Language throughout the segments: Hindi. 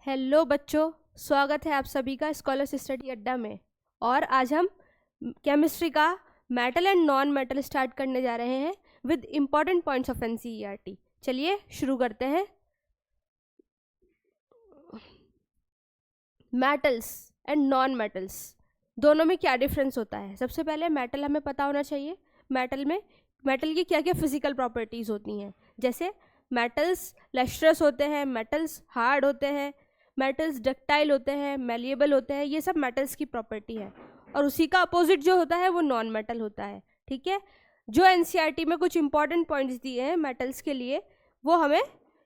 हेलो बच्चों, स्वागत है आप सभी का स्कॉलर्स स्टडी अड्डा में। और आज हम केमिस्ट्री का metal and non metal start करने जा रहे हैं with important points of NCERT. चलिए शुरू करते हैं। मेटल्स एंड नॉन मेटल्स दोनों में क्या डिफरेंस होता है? सबसे पहले मेटल हमें पता होना चाहिए। मेटल की क्या क्या फिजिकल प्रॉपर्टीज़ होती हैं। जैसे मेटल्स लस्ट्रस होते हैं, मेटल्स हार्ड होते हैं, मेटल्स डक्टाइल होते हैं, मेलिएबल होते हैं। ये सब मेटल्स की प्रॉपर्टी है। और उसी का अपोजिट जो होता है वो नॉन मेटल होता है। ठीक है, जो एनसीईआरटी में कुछ इंपॉर्टेंट पॉइंट्स दिए हैं मेटल्स के लिए वो हमें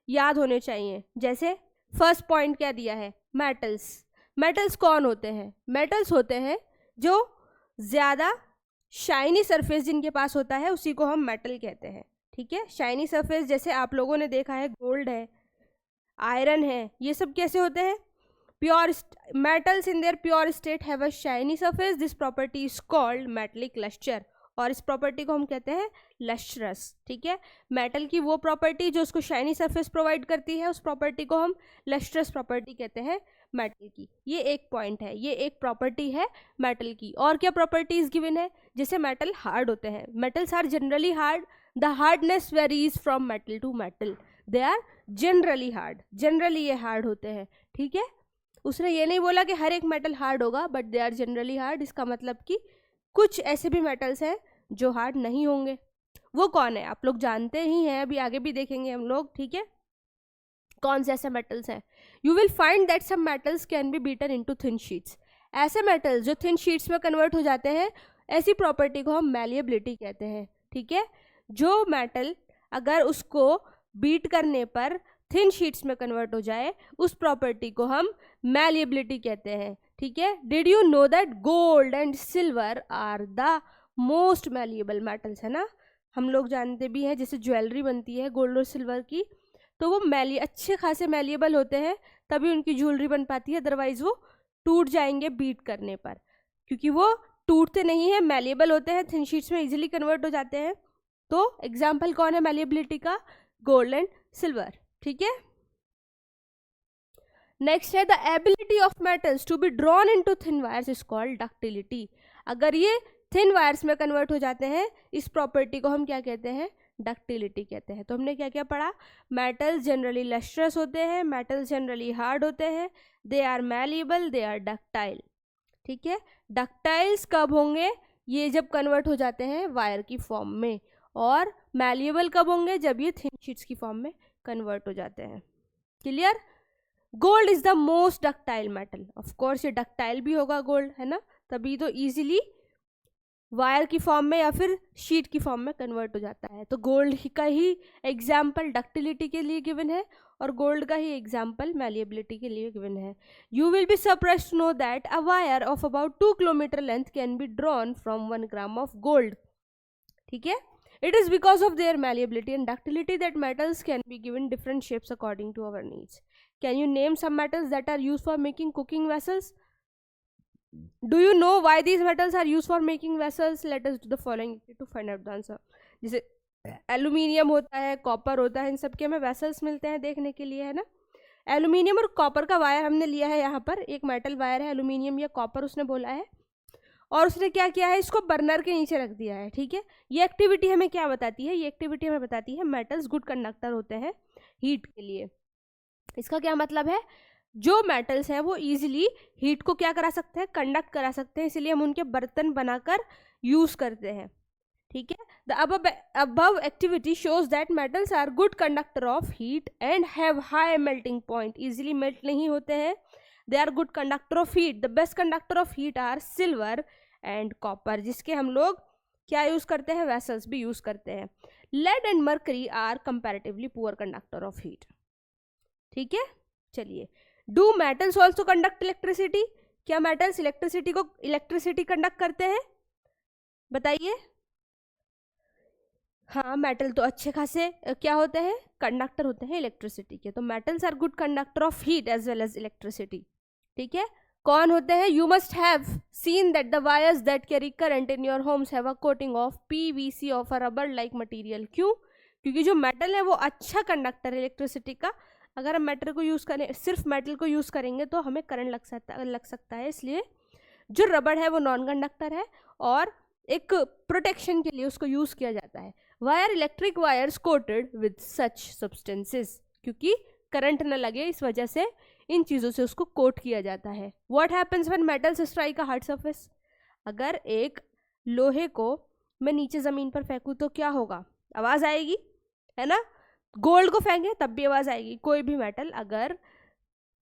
याद होने चाहिए। जैसे फर्स्ट पॉइंट क्या दिया है? मेटल्स कौन होते हैं? मेटल्स होते हैं जो ज़्यादा शाइनी सरफेस जिनके पास होता है उसी को हम मेटल कहते हैं। ठीक है, शाइनी सरफेस जैसे आप लोगों ने देखा है गोल्ड है, आयरन है, ये सब कैसे होते हैं? Pure metals in their pure state have a shiny surface. This property is called metallic luster, और इस प्रॉपर्टी को हम कहते हैं लस्ट्रस। ठीक है, मेटल की वो प्रॉपर्टी जो उसको शाइनी सरफेस प्रोवाइड करती है उस प्रॉपर्टी को हम लस्ट्रस प्रॉपर्टी कहते हैं मेटल की। ये एक पॉइंट है, ये एक प्रॉपर्टी है मेटल की। और क्या प्रॉपर्टीज गिवन है? जैसे मेटल हार्ड होते हैं, metals are generally hard, the hardness varies from metal to metal, they are generally hard, generally ये हार्ड होते हैं। ठीक है, उसने ये नहीं बोला कि हर एक मेटल हार्ड होगा, but they are generally hard. इसका मतलब कि कुछ ऐसे भी मेटल्स हैं जो हार्ड नहीं होंगे। वो कौन है? आप लोग जानते ही हैं, अभी आगे भी देखेंगे हम लोग। ठीक है, कौन से ऐसे मेटल्स हैं? You will find that some metals can be beaten into thin sheets. ऐसे मेटल्स जो थिन शीट्स में कन्वर्ट हो जाते हैं, ऐसी प्रॉपर्टी को हम मैलिएबिलिटी कहते हैं। ठीक है, जो मेटल अगर उसको बीट करने पर थिन शीट्स में कन्वर्ट हो जाए उस प्रॉपर्टी को हम मैलिएबिलिटी कहते हैं। ठीक है, did you know that gold and silver are the most malleable metals? है ना, हम लोग जानते भी हैं जैसे ज्वेलरी बनती है गोल्ड और सिल्वर की, तो वो अच्छे खासे मैलिएबल होते हैं, तभी उनकी ज्वेलरी बन पाती है, अदरवाइज वो टूट जाएंगे बीट करने पर। क्योंकि वो टूटते नहीं है, मैलिएबल होते हैं, थिन शीट्स में इजीली कन्वर्ट हो जाते हैं। तो एग्जाम्पल कौन है मैलिएबिलिटी का? Gold and silver. ठीक है, नेक्स्ट है the ability of metals to be drawn into thin wires is called ductility. अगर ये थिन वायर्स में कन्वर्ट हो जाते हैं, इस प्रॉपर्टी को हम क्या कहते हैं? डक्टिलिटी कहते हैं। तो हमने क्या क्या पढ़ा? मेटल्स जनरली लस्ट्रस होते हैं, मेटल्स जनरली हार्ड होते हैं, they are malleable, they are ductile. ठीक है, डक्टाइल्स कब होंगे? ये जब कन्वर्ट हो जाते हैं वायर की फॉर्म में। और मैलिएबल कब होंगे? जब ये थिन शीट्स की फॉर्म में कन्वर्ट हो जाते हैं। Clear? Gold is the most ductile metal. Of course ये डक्टाइल भी होगा गोल्ड, है ना, तभी तो इजीली वायर की फॉर्म में या फिर शीट की फॉर्म में कन्वर्ट हो जाता है। तो गोल्ड का ही एग्जाम्पल डक्टिलिटी के लिए गिवन है और गोल्ड का ही एग्जाम्पल मैलिएबिलिटी के लिए गिवन है। You will be surprised to know that a wire of about 2 kilometre length can be drawn from 1 gram of gold. ठीक है, it is because of their malleability and ductility that metals can be given different shapes according to our needs. Can you name some metals that are used for making cooking vessels? Do you know why these metals are used for making vessels? Let us do the following to find out the answer. जैसे एल्यूमिनियम होता है, कॉपर होता है, इन सब के हमें वेसल्स मिलते हैं देखने के लिए, है ना। एल्यूमिनियम और कॉपर का वायर हमने लिया है, यहाँ पर एक मेटल वायर है, एल्यूमिनियम या कॉपर उसने बोला है, और उसने क्या किया है? इसको बर्नर के नीचे रख दिया है। ठीक है, ये एक्टिविटी हमें क्या बताती है? ये एक्टिविटी हमें बताती है मेटल्स गुड कंडक्टर होते हैं हीट के लिए। इसका क्या मतलब है? जो मेटल्स हैं वो इजीली हीट को क्या करा सकते हैं? कंडक्ट करा सकते हैं, इसीलिए हम उनके बर्तन बनाकर यूज करते हैं। ठीक है, the above activity shows that metals are good conductor of heat and have high melting point. Easily melt नहीं होते हैं, they are good conductor of heat. The best conductor of heat are silver and copper, जिसके हम लोग क्या यूज करते हैं? वेसल्स भी यूज करते हैं। Lead and mercury are comparatively poor conductor of heat. ठीक है, चलिए, do metals also conduct electricity? क्या मेटल्स इलेक्ट्रिसिटी कंडक्ट करते हैं? बताइए। हाँ, मेटल तो अच्छे खासे क्या होते हैं? कंडक्टर होते हैं इलेक्ट्रिसिटी के। तो metals are good conductor of heat as well as electricity. ठीक है, कौन होते हैं? You must have seen that the wires that carry current in your homes have a coating of PVC of a rubber like material. क्यों? क्योंकि जो मेटल है वो अच्छा कंडक्टर है इलेक्ट्रिसिटी का। अगर हम मेटल को यूज़ करें, सिर्फ मेटल को यूज़ करेंगे तो हमें करंट लग सकता है, इसलिए जो रबड़ है वो नॉन कंडक्टर है और एक प्रोटेक्शन के लिए उसको यूज़ किया जाता है। Why are electric wires coated with such substances, क्योंकि करंट न लगे इस वजह से इन चीज़ों से उसको कोट किया जाता है। What happens when metals strike a hard surface, अगर एक लोहे को मैं नीचे ज़मीन पर फेंकूँ तो क्या होगा, आवाज़ आएगी, है ना। गोल्ड को फेंके तब भी आवाज़ आएगी। कोई भी मेटल अगर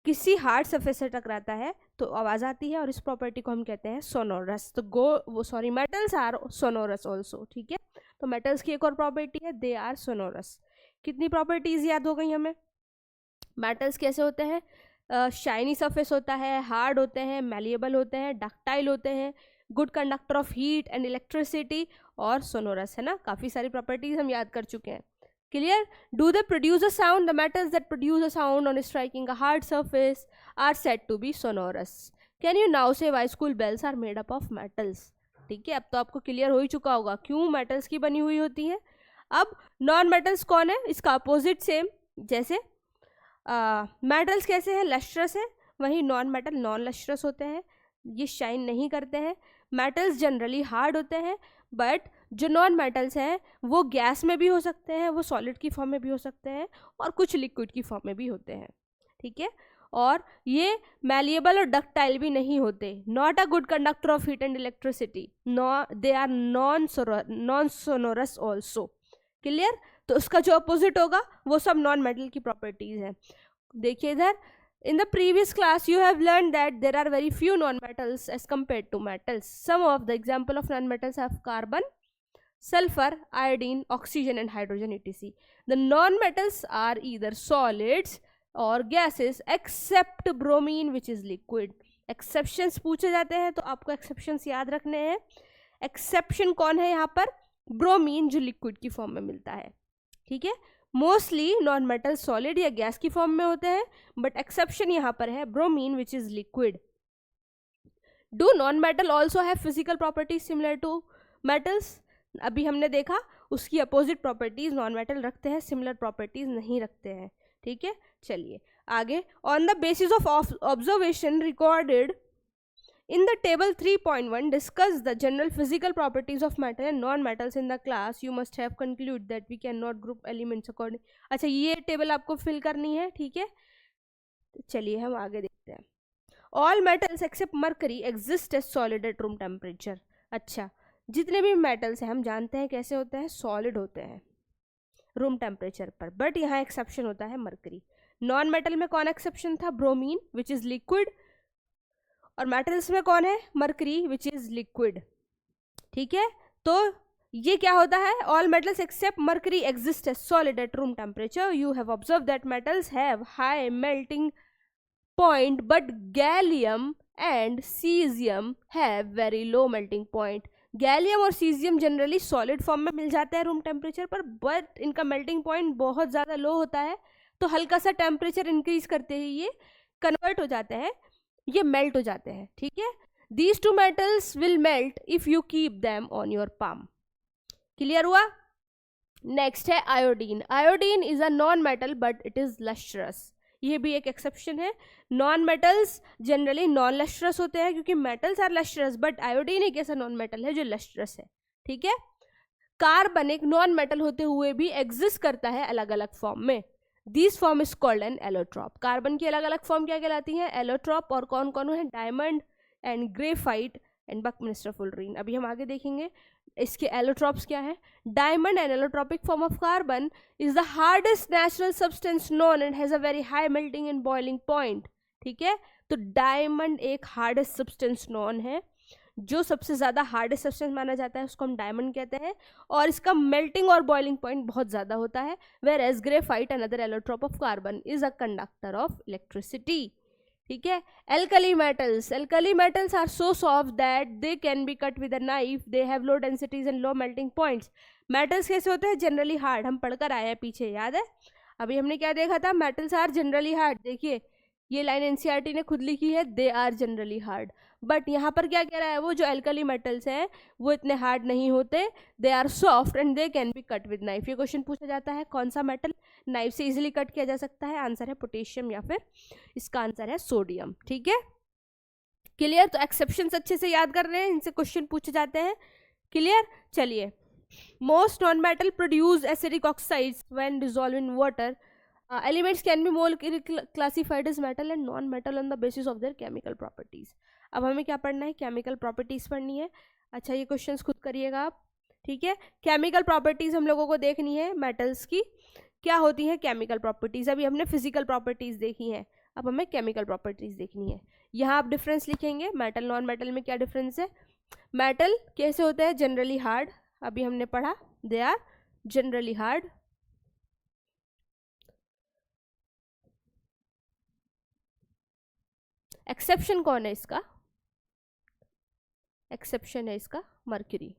किसी हार्ड सरफेस से टकराता है तो आवाज़ आती है और इस प्रॉपर्टी को हम कहते हैं सोनोरस। तो मेटल्स आर सोनोरस ऑल्सो, ठीक है। तो मेटल्स की एक और प्रॉपर्टी है, दे आर सोनोरस। कितनी प्रॉपर्टीज याद हो गई हमें। मेटल्स कैसे होते हैं, शाइनी सरफेस होता है, हार्ड होते हैं, मैलिएबल होते हैं, डक्टाइल होते हैं, good conductor of heat and electricity और सोनोरस, है ना। काफ़ी सारी प्रॉपर्टीज हम याद कर चुके हैं। Clear? Do they produce a sound? The metals that produce a sound on striking a hard surface are said to be sonorous. Can you now say why school bells are made up of metals? ठीक है, अब तो आपको क्लियर हो ही चुका होगा क्यों मेटल्स की बनी हुई होती है। अब नॉन मेटल्स कौन है, इसका अपोजिट सेम, जैसे मेटल्स कैसे हैं, लस्ट्रस है, वहीं नॉन मेटल नॉन लस्ट्रस होते हैं, ये शाइन नहीं करते हैं। मेटल्स जनरली हार्ड होते हैं, बट जो नॉन मेटल्स हैं वो गैस में भी हो सकते हैं, वो सॉलिड की फॉर्म में भी हो सकते हैं और कुछ लिक्विड की फॉर्म में भी होते हैं, ठीक है। और ये मैलिएबल और डक्टाइल भी नहीं होते, not a good conductor of heat and electricity, they are non sonorous also. Clear. तो उसका जो अपोजिट होगा वो सब नॉन मेटल की प्रॉपर्टीज है। देखिए इधर, in the previous class you have learned that there are very few non-metals as compared to metals. Some of the example of non-metals have carbon, sulfur, iodine, oxygen and hydrogen etc. The non-metals are either solids or gases except bromine which is liquid. Exceptions पूछे जाते हैं तो आपको exceptions याद रखने हैं। exception कौन है यहाँ पर, ब्रोमीन जो लिक्विड की फॉर्म में मिलता है, ठीक है। मोस्टली नॉन मेटल सॉलिड या गैस की फॉर्म में होते हैं, बट एक्सेप्शन यहाँ पर है bromine which is liquid. Do non metal also have physical properties similar to metals, अभी हमने देखा उसकी अपोजिट प्रॉपर्टीज नॉन मेटल रखते हैं, सिमिलर प्रॉपर्टीज नहीं रखते हैं, ठीक है। चलिए आगे, on the basis of observation recorded in the table 3.1 discuss the general physical properties of metal and non-metals in the class. You must have concluded that we cannot group elements according. अच्छा, ये टेबल आपको फिल करनी है, ठीक है। चलिए हम आगे देखते हैं। All metals except mercury exist as solid at room temperature. अच्छा, जितने भी मेटल्स हैं हम जानते हैं कैसे होते हैं, सॉलिड होते हैं रूम टेम्परेचर पर, बट यहाँ एक्सेप्शन होता है मरकरी। नॉन मेटल में कौन एक्सेप्शन था, ब्रोमीन विच इज लिक्विड, और मेटल्स में कौन है, मरकरी विच इज लिक्विड, ठीक है। तो ये क्या होता है, all metals except mercury exist as solid at room temperature. You have observe that metals have high melting point but gallium and caesium have very low melting point. Gallium और सीजियम जनरली सॉलिड फॉर्म में मिल जाते हैं रूम टेम्परेचर पर, बट इनका मेल्टिंग पॉइंट बहुत ज़्यादा लो होता है, तो हल्का सा टेम्परेचर इंक्रीज करते ही ये कन्वर्ट हो जाते हैं, ये मेल्ट हो जाते हैं, ठीक है। These two metals will melt if you keep them on your palm. Clear हुआ। नेक्स्ट है iodine. Iodine is a non metal but it is lustrous, ये भी एक एक्सेप्शन है। Non metals generally non lustrous होते हैं क्योंकि metals are lustrous, but iodine एक ऐसा नॉन मेटल है जो लस्ट्रस है, ठीक है। कार्बन एक नॉन मेटल होते हुए भी एग्जिस्ट करता है अलग अलग फॉर्म में। This form is called an allotrope. Carbon की अलग अलग फॉर्म क्या कहलाती हैं, एलोट्रॉप, और कौन कौन है, diamond and graphite and buckminster fullerene. अभी हम आगे देखेंगे इसके एलोट्रॉप्स क्या है। Diamond an allotropic form of carbon is the hardest natural substance known and has a very high melting and boiling point, ठीक है। तो डायमंड एक हार्डेस्ट सब्सटेंस नोन है, जो सबसे ज़्यादा हार्डेस्ट सब्सटेंस माना जाता है उसको हम डायमंड कहते हैं, और इसका मेल्टिंग और बॉइलिंग पॉइंट बहुत ज़्यादा होता है। Whereas graphite another allotrope of carbon is a conductor of electricity, ठीक है। Alkali metals are so soft that they can be cut with a knife, they have low densities and low melting points. Metals कैसे होते हैं, जनरली हार्ड, हम पढ़कर आए हैं पीछे, याद है। अभी हमने क्या देखा था, मेटल्स आर जनरली हार्ड, देखिए ये लाइन एनसीईआरटी ने खुद लिखी है, they are generally hard. But यहाँ पर क्या कह रहा है, वो जो एल्कली मेटल्स हैं वो इतने हार्ड नहीं होते, they are soft and they can be cut with knife. ये क्वेश्चन पूछा जाता है, कौन सा मेटल नाइफ से इजीली कट किया जा सकता है? आंसर है पोटेशियम या फिर इसका आंसर है सोडियम। ठीक है, क्लियर? तो एक्सेप्शंस अच्छे से याद कर रहे हैं, इनसे क्वेश्चन पूछे जाते हैं। क्लियर? चलिए, most non metal produce acidic oxides when dissolve in water. Elements can be more classified as metal and non metal on the basis of their chemical properties. अब हमें क्या पढ़ना है? केमिकल प्रॉपर्टीज पढ़नी है। अच्छा, ये क्वेश्चंस खुद करिएगा आप। ठीक है, केमिकल प्रॉपर्टीज हम लोगों को देखनी है मेटल्स की, क्या होती है केमिकल प्रॉपर्टीज। अभी हमने फिजिकल प्रॉपर्टीज देखी हैं, अब हमें केमिकल प्रॉपर्टीज देखनी है। यहाँ आप डिफरेंस लिखेंगे, मेटल नॉन मेटल में क्या डिफरेंस है। मेटल कैसे होते हैं? जनरली हार्ड, अभी हमने पढ़ा, they are generally hard. Exception कौन है इसका? एक्सेप्शन है इसका मर्क्यूरी,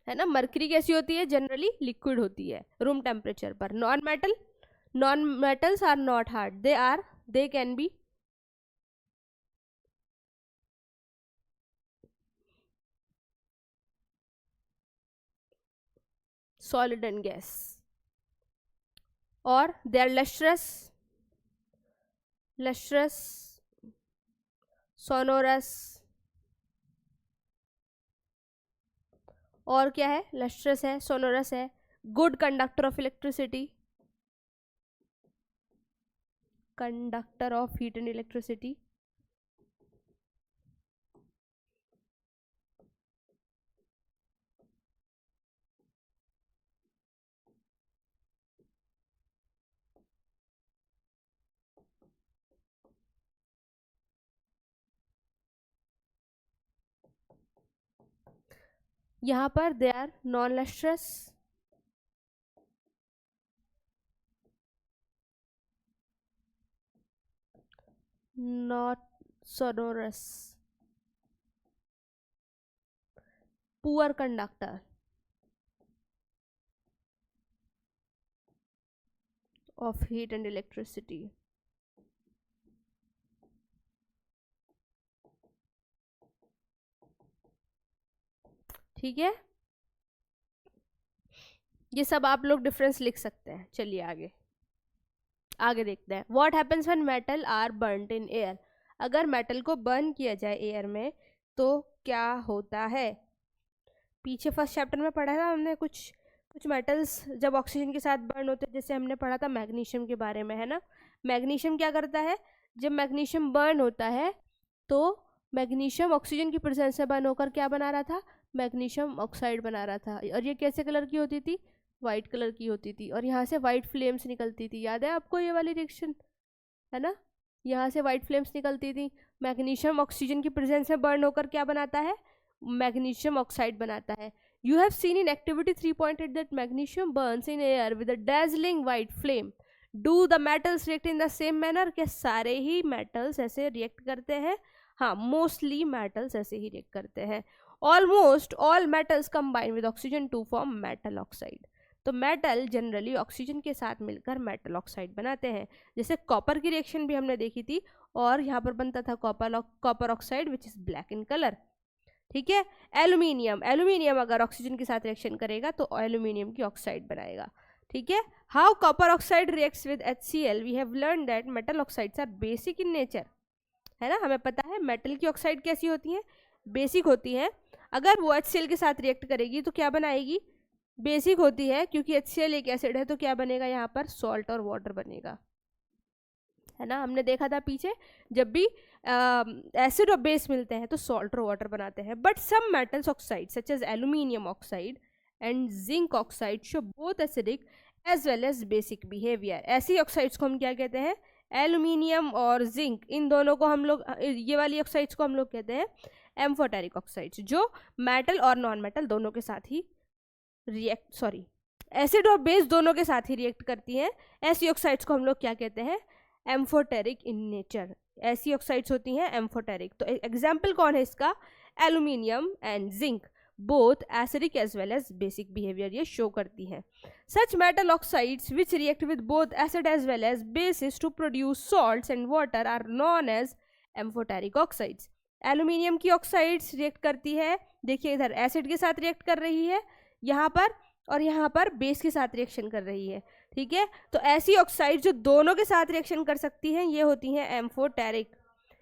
है ना। मर्क्यूरी कैसी होती है? जनरली लिक्विड होती है रूम टेम्परेचर पर। Non metals are not hard, they can be solid and gas, और they are lustrous, sonorous, और क्या है? lustrous है, sonorous है, good conductor of electricity, conductor of heat and electricity, यहाँ पर they are non lustrous, not sonorous, poor conductor of heat and electricity. ठीक है, ये सब आप लोग डिफरेंस लिख सकते हैं। चलिए आगे देखते हैं। What happens when metal are burned in air. अगर मेटल को बर्न किया जाए एयर में तो क्या होता है? पीछे फर्स्ट चैप्टर में पढ़ा था हमने, कुछ मेटल्स जब ऑक्सीजन के साथ बर्न होते हैं, जैसे हमने पढ़ा था मैग्नीशियम के बारे में, है ना। मैग्नीशियम क्या करता है? जब मैग्नीशियम बर्न होता है तो मैग्नीशियम ऑक्सीजन की प्रेजेंस से बर्न होकर क्या बना रहा था? मैग्नीशियम ऑक्साइड बना रहा था। और ये कैसे कलर की होती थी? वाइट कलर की होती थी, और यहाँ से वाइट फ्लेम्स निकलती थी। याद है आपको ये वाली रिएक्शन, है ना। यहाँ से वाइट फ्लेम्स निकलती थी। मैग्नीशियम ऑक्सीजन की प्रेजेंस में बर्न होकर क्या बनाता है? मैग्नीशियम ऑक्साइड बनाता है। You have seen in activity 3.8 that magnesium Burns in air with a dazzling white flame. Do the metals react in the same manner? क्या सारे ही मेटल्स ऐसे रिएक्ट करते हैं? हाँ, मोस्टली मेटल्स ऐसे ही रिएक्ट करते हैं। Almost all metals combine with oxygen to form metal oxide. तो मेटल जनरली ऑक्सीजन के साथ मिलकर मेटल ऑक्साइड बनाते हैं। जैसे कॉपर की रिएक्शन भी हमने देखी थी, और यहाँ पर बनता था copper oxide which is black in colour. ठीक है, एल्यूमिनियम अगर ऑक्सीजन के साथ रिएक्शन करेगा तो एल्यूमिनियम की ऑक्साइड बनाएगा। ठीक है, how copper oxide reacts with HCl। We have learn that metal oxides are basic in nature, है ना। हमें पता है मेटल की ऑक्साइड कैसी होती है? बेसिक होती है। अगर वो HCl के साथ रिएक्ट करेगी तो क्या बनाएगी? बेसिक होती है, क्योंकि HCl एक एसिड है, तो क्या बनेगा यहाँ पर? सॉल्ट और वाटर बनेगा, है ना। हमने देखा था पीछे, जब भी एसिड और बेस मिलते हैं तो सॉल्ट और वाटर बनाते हैं। But some metals oxide such as aluminium oxide and zinc oxide show both acidic as well as basic behaviour. ऐसी ऑक्साइड्स को हम क्या कहते हैं? एल्यूमिनियम और जिंक, इन दोनों को हम लोग, ये वाली ऑक्साइड्स को हम लोग कहते हैं एम्फोटेरिक ऑक्साइड्स, जो मेटल और नॉन मेटल दोनों के साथ ही एसिड और बेस दोनों के साथ ही रिएक्ट करती हैं। ऐसी ऑक्साइड्स को हम लोग क्या कहते हैं? Amphoteric in nature. ऐसी ऑक्साइड्स होती हैं एम्फोटेरिक। तो एग्जाम्पल कौन है इसका? Aluminium and zinc. Both acidic as well as basic behaviour ये शो करती हैं। Such metal oxides which react with both acid as well as bases to produce salts and water are known as amphoteric oxides. Aluminium की ऑक्साइड्स रिएक्ट करती है, देखिए इधर एसिड के साथ रिएक्ट कर रही है यहाँ पर, और यहाँ पर बेस के साथ रिएक्शन कर रही है, ठीक है। तो ऐसी ऑक्साइड जो दोनों के साथ रिएक्शन कर सकती हैं ये होती हैं एम्फोटेरिक।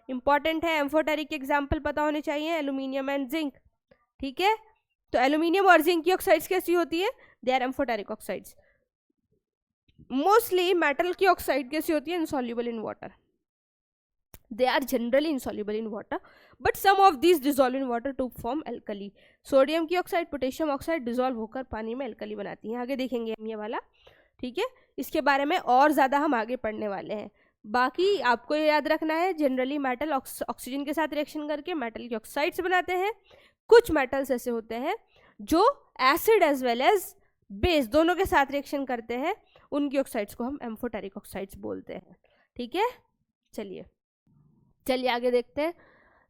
इंपॉर्टेंट है, एम्फोटेरिक एग्जाम्पल पता होने चाहिए, एल्यूमिनियम एंड जिंक, ठीक है। तो एल्यूमिनियम और जिंक की ऑक्साइड्स कैसी होती है, they are amphoteric oxides. Mostly metal की ऑक्साइड कैसी होती है, insoluble in water, they are generally insoluble in water but some of these dissolve in water to form alkali। Sodium की ऑक्साइड पोटेशियम ऑक्साइड डिजोल्व होकर पानी में अल्कली बनाती हैं, आगे देखेंगे हम ये वाला, ठीक है। इसके बारे में और ज़्यादा हम आगे पढ़ने वाले हैं। बाकी आपको ये याद रखना है, जनरली मेटल ऑक्सीजन के साथ रिएक्शन करके मेटल की ऑक्साइड्स बनाते हैं। कुछ मेटल्स ऐसे होते हैं जो acid as well as base दोनों के साथ रिएक्शन करते हैं, उनकी ऑक्साइड्स को हम एम्फोटेरिक ऑक्साइड्स बोलते हैं, ठीक है। चलिए आगे देखते हैं।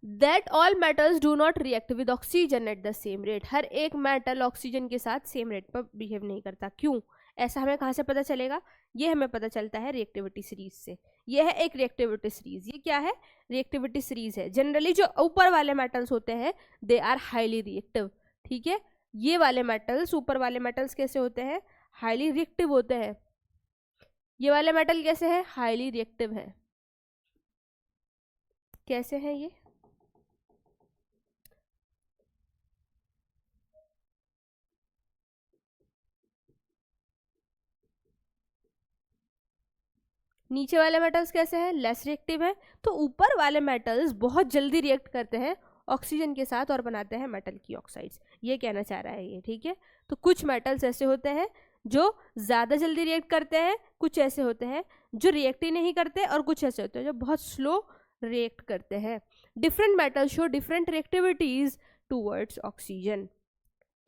That all metals do not react with oxygen at the same rate. हर एक मेटल ऑक्सीजन के साथ सेम रेट पर बिहेव नहीं करता। क्यों, ऐसा हमें कहाँ से पता चलेगा, ये हमें पता चलता है रिएक्टिविटी सीरीज से। ये है एक रिएक्टिविटी सीरीज। ये क्या है, रिएक्टिविटी सीरीज है। जनरली जो ऊपर वाले मेटल्स होते हैं दे आर हाईली रिएक्टिव, ठीक है। ये वाले मेटल्स, ऊपर वाले मेटल्स कैसे होते हैं, हाईली रिएक्टिव होते हैं। ये वाले मेटल कैसे हैं, हाईली रिएक्टिव है। कैसे हैं ये, नीचे वाले मेटल्स कैसे हैं, लेस रिएक्टिव है। तो ऊपर वाले मेटल्स बहुत जल्दी रिएक्ट करते हैं ऑक्सीजन के साथ और बनाते हैं मेटल की ऑक्साइड्स, ये कहना चाह रहा है ये, ठीक है। तो कुछ मेटल्स ऐसे होते हैं जो ज़्यादा जल्दी रिएक्ट करते हैं, कुछ ऐसे होते हैं जो रिएक्ट ही नहीं करते, और कुछ ऐसे होते हैं जो बहुत स्लो रिएक्ट करते हैं। Different metals show different reactivities towards oxygen,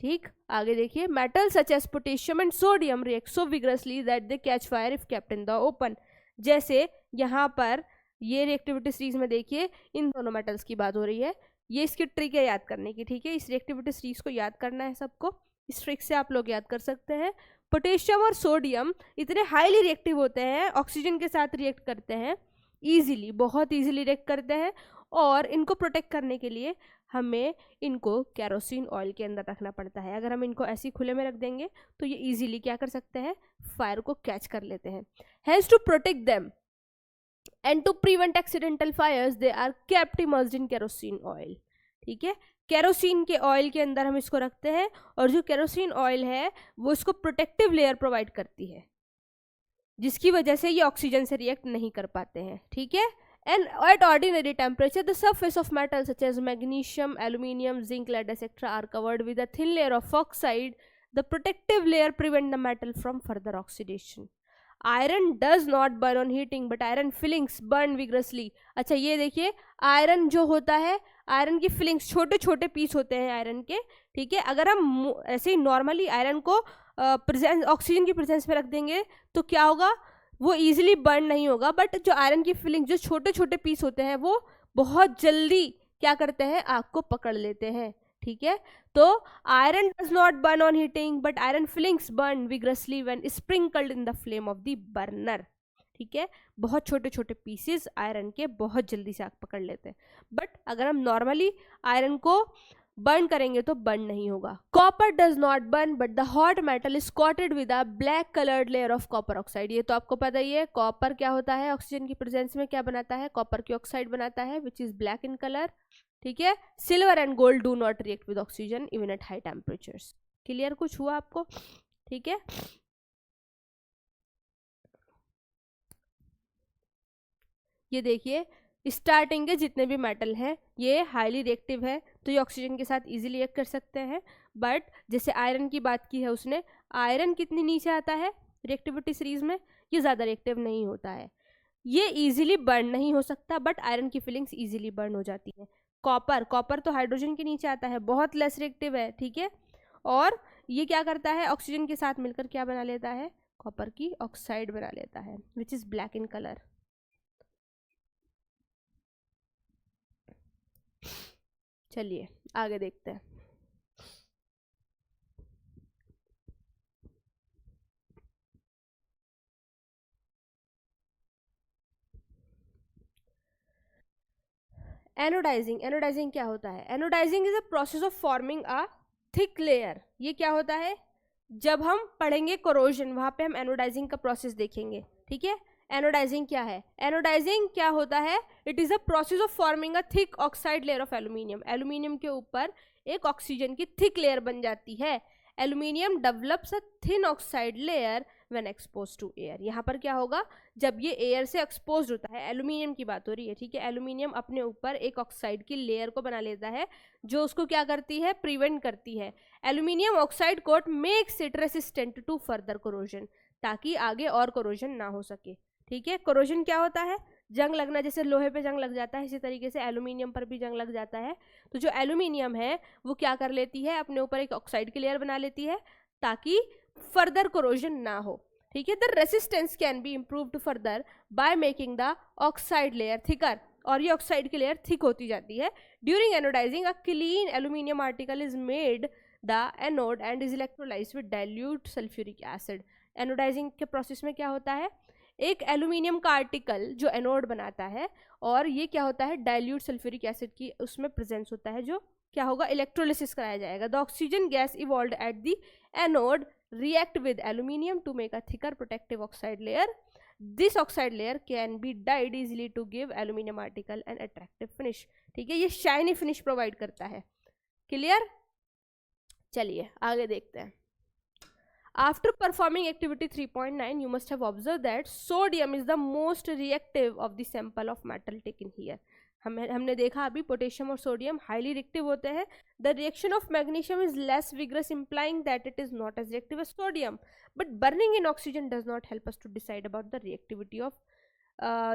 ठीक। आगे देखिए, metal such as potassium and sodium react so vigorously that they catch fire if kept in the open. जैसे यहाँ पर ये रिएक्टिविटी सीरीज में देखिए इन दोनों मेटल्स की बात हो रही है। ये इसकी ट्रिक है याद करने की, ठीक है। इस रिएक्टिविटी सीरीज को याद करना है सबको, इस ट्रिक से आप लोग याद कर सकते हैं। पोटेशियम और सोडियम इतने हाईली रिएक्टिव होते हैं, ऑक्सीजन के साथ रिएक्ट करते हैं ईजिली, बहुत ईजिली रिएक्ट करते हैं, और इनको प्रोटेक्ट करने के लिए हमें इनको केरोसिन ऑयल के अंदर रखना पड़ता है। अगर हम इनको ऐसे ही खुले में रख देंगे तो ये इजीली क्या कर सकते हैं, फायर को कैच कर लेते हैं। Hence to protect them and to prevent accidental fires they are kept immersed in kerosene oil, ठीक है। केरोसिन के ऑयल के अंदर हम इसको रखते हैं, और जो केरोसिन ऑयल है वो इसको प्रोटेक्टिव लेयर प्रोवाइड करती है, जिसकी वजह से ये ऑक्सीजन से रिएक्ट नहीं कर पाते हैं, ठीक है। And at ordinary temperature, the surface of metals such as magnesium, aluminium, zinc, lead, etc. are covered with a thin layer of oxide. The protective layer prevents the metal from further oxidation. Iron does not burn on heating, but iron fillings burn vigorously. अच्छा ये देखिए, आयरन जो होता है, आयरन की फिलिंग्स छोटे छोटे पीस होते हैं आयरन के, ठीक है। अगर हम ऐसे ही नॉर्मली आयरन को प्रेजेंस ऑक्सीजन की प्रेजेंस में रख देंगे तो क्या होगा, वो इजीली बर्न नहीं होगा, बट जो आयरन की फिलिंग जो छोटे छोटे पीस होते हैं वो बहुत जल्दी क्या करते हैं, आग को पकड़ लेते हैं, ठीक है। तो iron does not burn on heating but iron filings burn vigorously when sprinkled in the flame of the burner, ठीक है। बहुत छोटे छोटे पीसेस आयरन के बहुत जल्दी से आग पकड़ लेते हैं, बट अगर हम नॉर्मली आयरन को बर्न करेंगे तो बर्न नहीं होगा। Copper does not burn but the hot metal is coated with a black coloured layer of copper oxide. ये तो आपको पता ही है, कॉपर क्या होता है, ऑक्सीजन की प्रेजेंस में क्या बनाता है, कॉपर की ऑक्साइड बनाता है which is black in colour, ठीक है। Silver and gold do not react with oxygen even at high temperatures. Clear कुछ हुआ आपको, ठीक है। ये देखिए, स्टार्टिंग के जितने भी मेटल हैं ये हाईली रिएक्टिव है, तो ये ऑक्सीजन के साथ इजीली रिएक्ट कर सकते हैं। बट जैसे आयरन की बात की है उसने, आयरन कितनी नीचे आता है रिएक्टिविटी सीरीज में, ये ज़्यादा रिएक्टिव नहीं होता है, ये इजीली बर्न नहीं हो सकता, बट आयरन की फिलिंग्स इजीली बर्न हो जाती है। कॉपर तो हाइड्रोजन के नीचे आता है, बहुत लेस रिएक्टिव है, ठीक है। और ये क्या करता है, ऑक्सीजन के साथ मिलकर क्या बना लेता है, कॉपर की ऑक्साइड बना लेता है which is black in colour. चलिए आगे देखते हैं। एनोडाइजिंग, एनोडाइजिंग क्या होता है? Anodising is a process of forming a thick layer. ये क्या होता है? जब हम पढ़ेंगे कोरोजन, वहां पे हम एनोडाइजिंग का प्रोसेस देखेंगे, ठीक है। एनोडाइजिंग क्या है? एनोडाइजिंग क्या होता है? It is a process of forming a thick oxide layer of aluminium. Aluminium के ऊपर एक ऑक्सीजन की थिक लेयर बन जाती है। Aluminium develops a thin oxide layer when expose to air. यहाँ पर क्या होगा? जब ये एयर से एक्सपोज होता है, एल्यूमिनियम की बात हो रही है, ठीक है। एल्यूमिनियम अपने ऊपर एक ऑक्साइड की लेयर को बना लेता है, जो उसको क्या करती है? प्रिवेंट करती है। Aluminium oxide coat makes it resistant to further corrosion, ताकि आगे और कोरोजन ना हो सके, ठीक है। कोरोजन क्या होता है? जंग लगना। जैसे लोहे पे जंग लग जाता है, इसी तरीके से एल्यूमिनियम पर भी जंग लग जाता है। तो जो एल्यूमिनियम है वो क्या कर लेती है? अपने ऊपर एक ऑक्साइड की लेयर बना लेती है, ताकि फर्दर कोरोजन ना हो, ठीक है। The resistance can be improved further by making the oxide layer thicker, और ये ऑक्साइड की लेयर थिक होती जाती है। During anodising a clean aluminium article is made the anode and is electrolysed with dilute sulphuric acid. Anodising के प्रोसेस में क्या होता है? एक एल्यूमिनियम का आर्टिकल जो एनोड बनाता है, और ये क्या होता है? डाइल्यूट सल्फ्यूरिक एसिड की उसमें प्रेजेंस होता है, जो क्या होगा? इलेक्ट्रोलिसिस कराया जाएगा। The oxygen gas evolved eight the anode react with aluminium to make a thicker protective oxide layer. This oxide layer can be dyed easily to give aluminium article an attractive finish. ठीक है, ये shiny finish provide करता है। क्लियर? चलिए आगे देखते हैं। After performing activity 3.9, you must have observed that sodium is the most reactive of the sample of metal taken here. हमने देखा अभी पोटेशियम और सोडियम हाईली रिएक्टिव होते हैं। The reaction of magnesium is less vigorous, implying that it is not as reactive as sodium, but burning in oxygen does not help us to decide about the reactivity of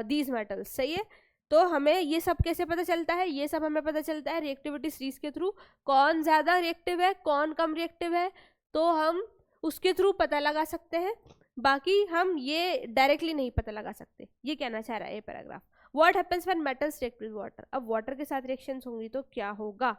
these metals. सही है। तो हमें ये सब कैसे पता चलता है? ये सब हमें पता चलता है रिएक्टिविटी सीरीज के थ्रू। कौन ज़्यादा रिएक्टिव है, कौन कम रिएक्टिव है, तो हम उसके थ्रू पता लगा सकते हैं। बाकी हम ये डायरेक्टली नहीं पता लगा सकते। ये कहना चाह रहा है ये paragraph. What happens when metals react with water? अब वाटर के साथ रिएक्शंस होंगी तो क्या होगा?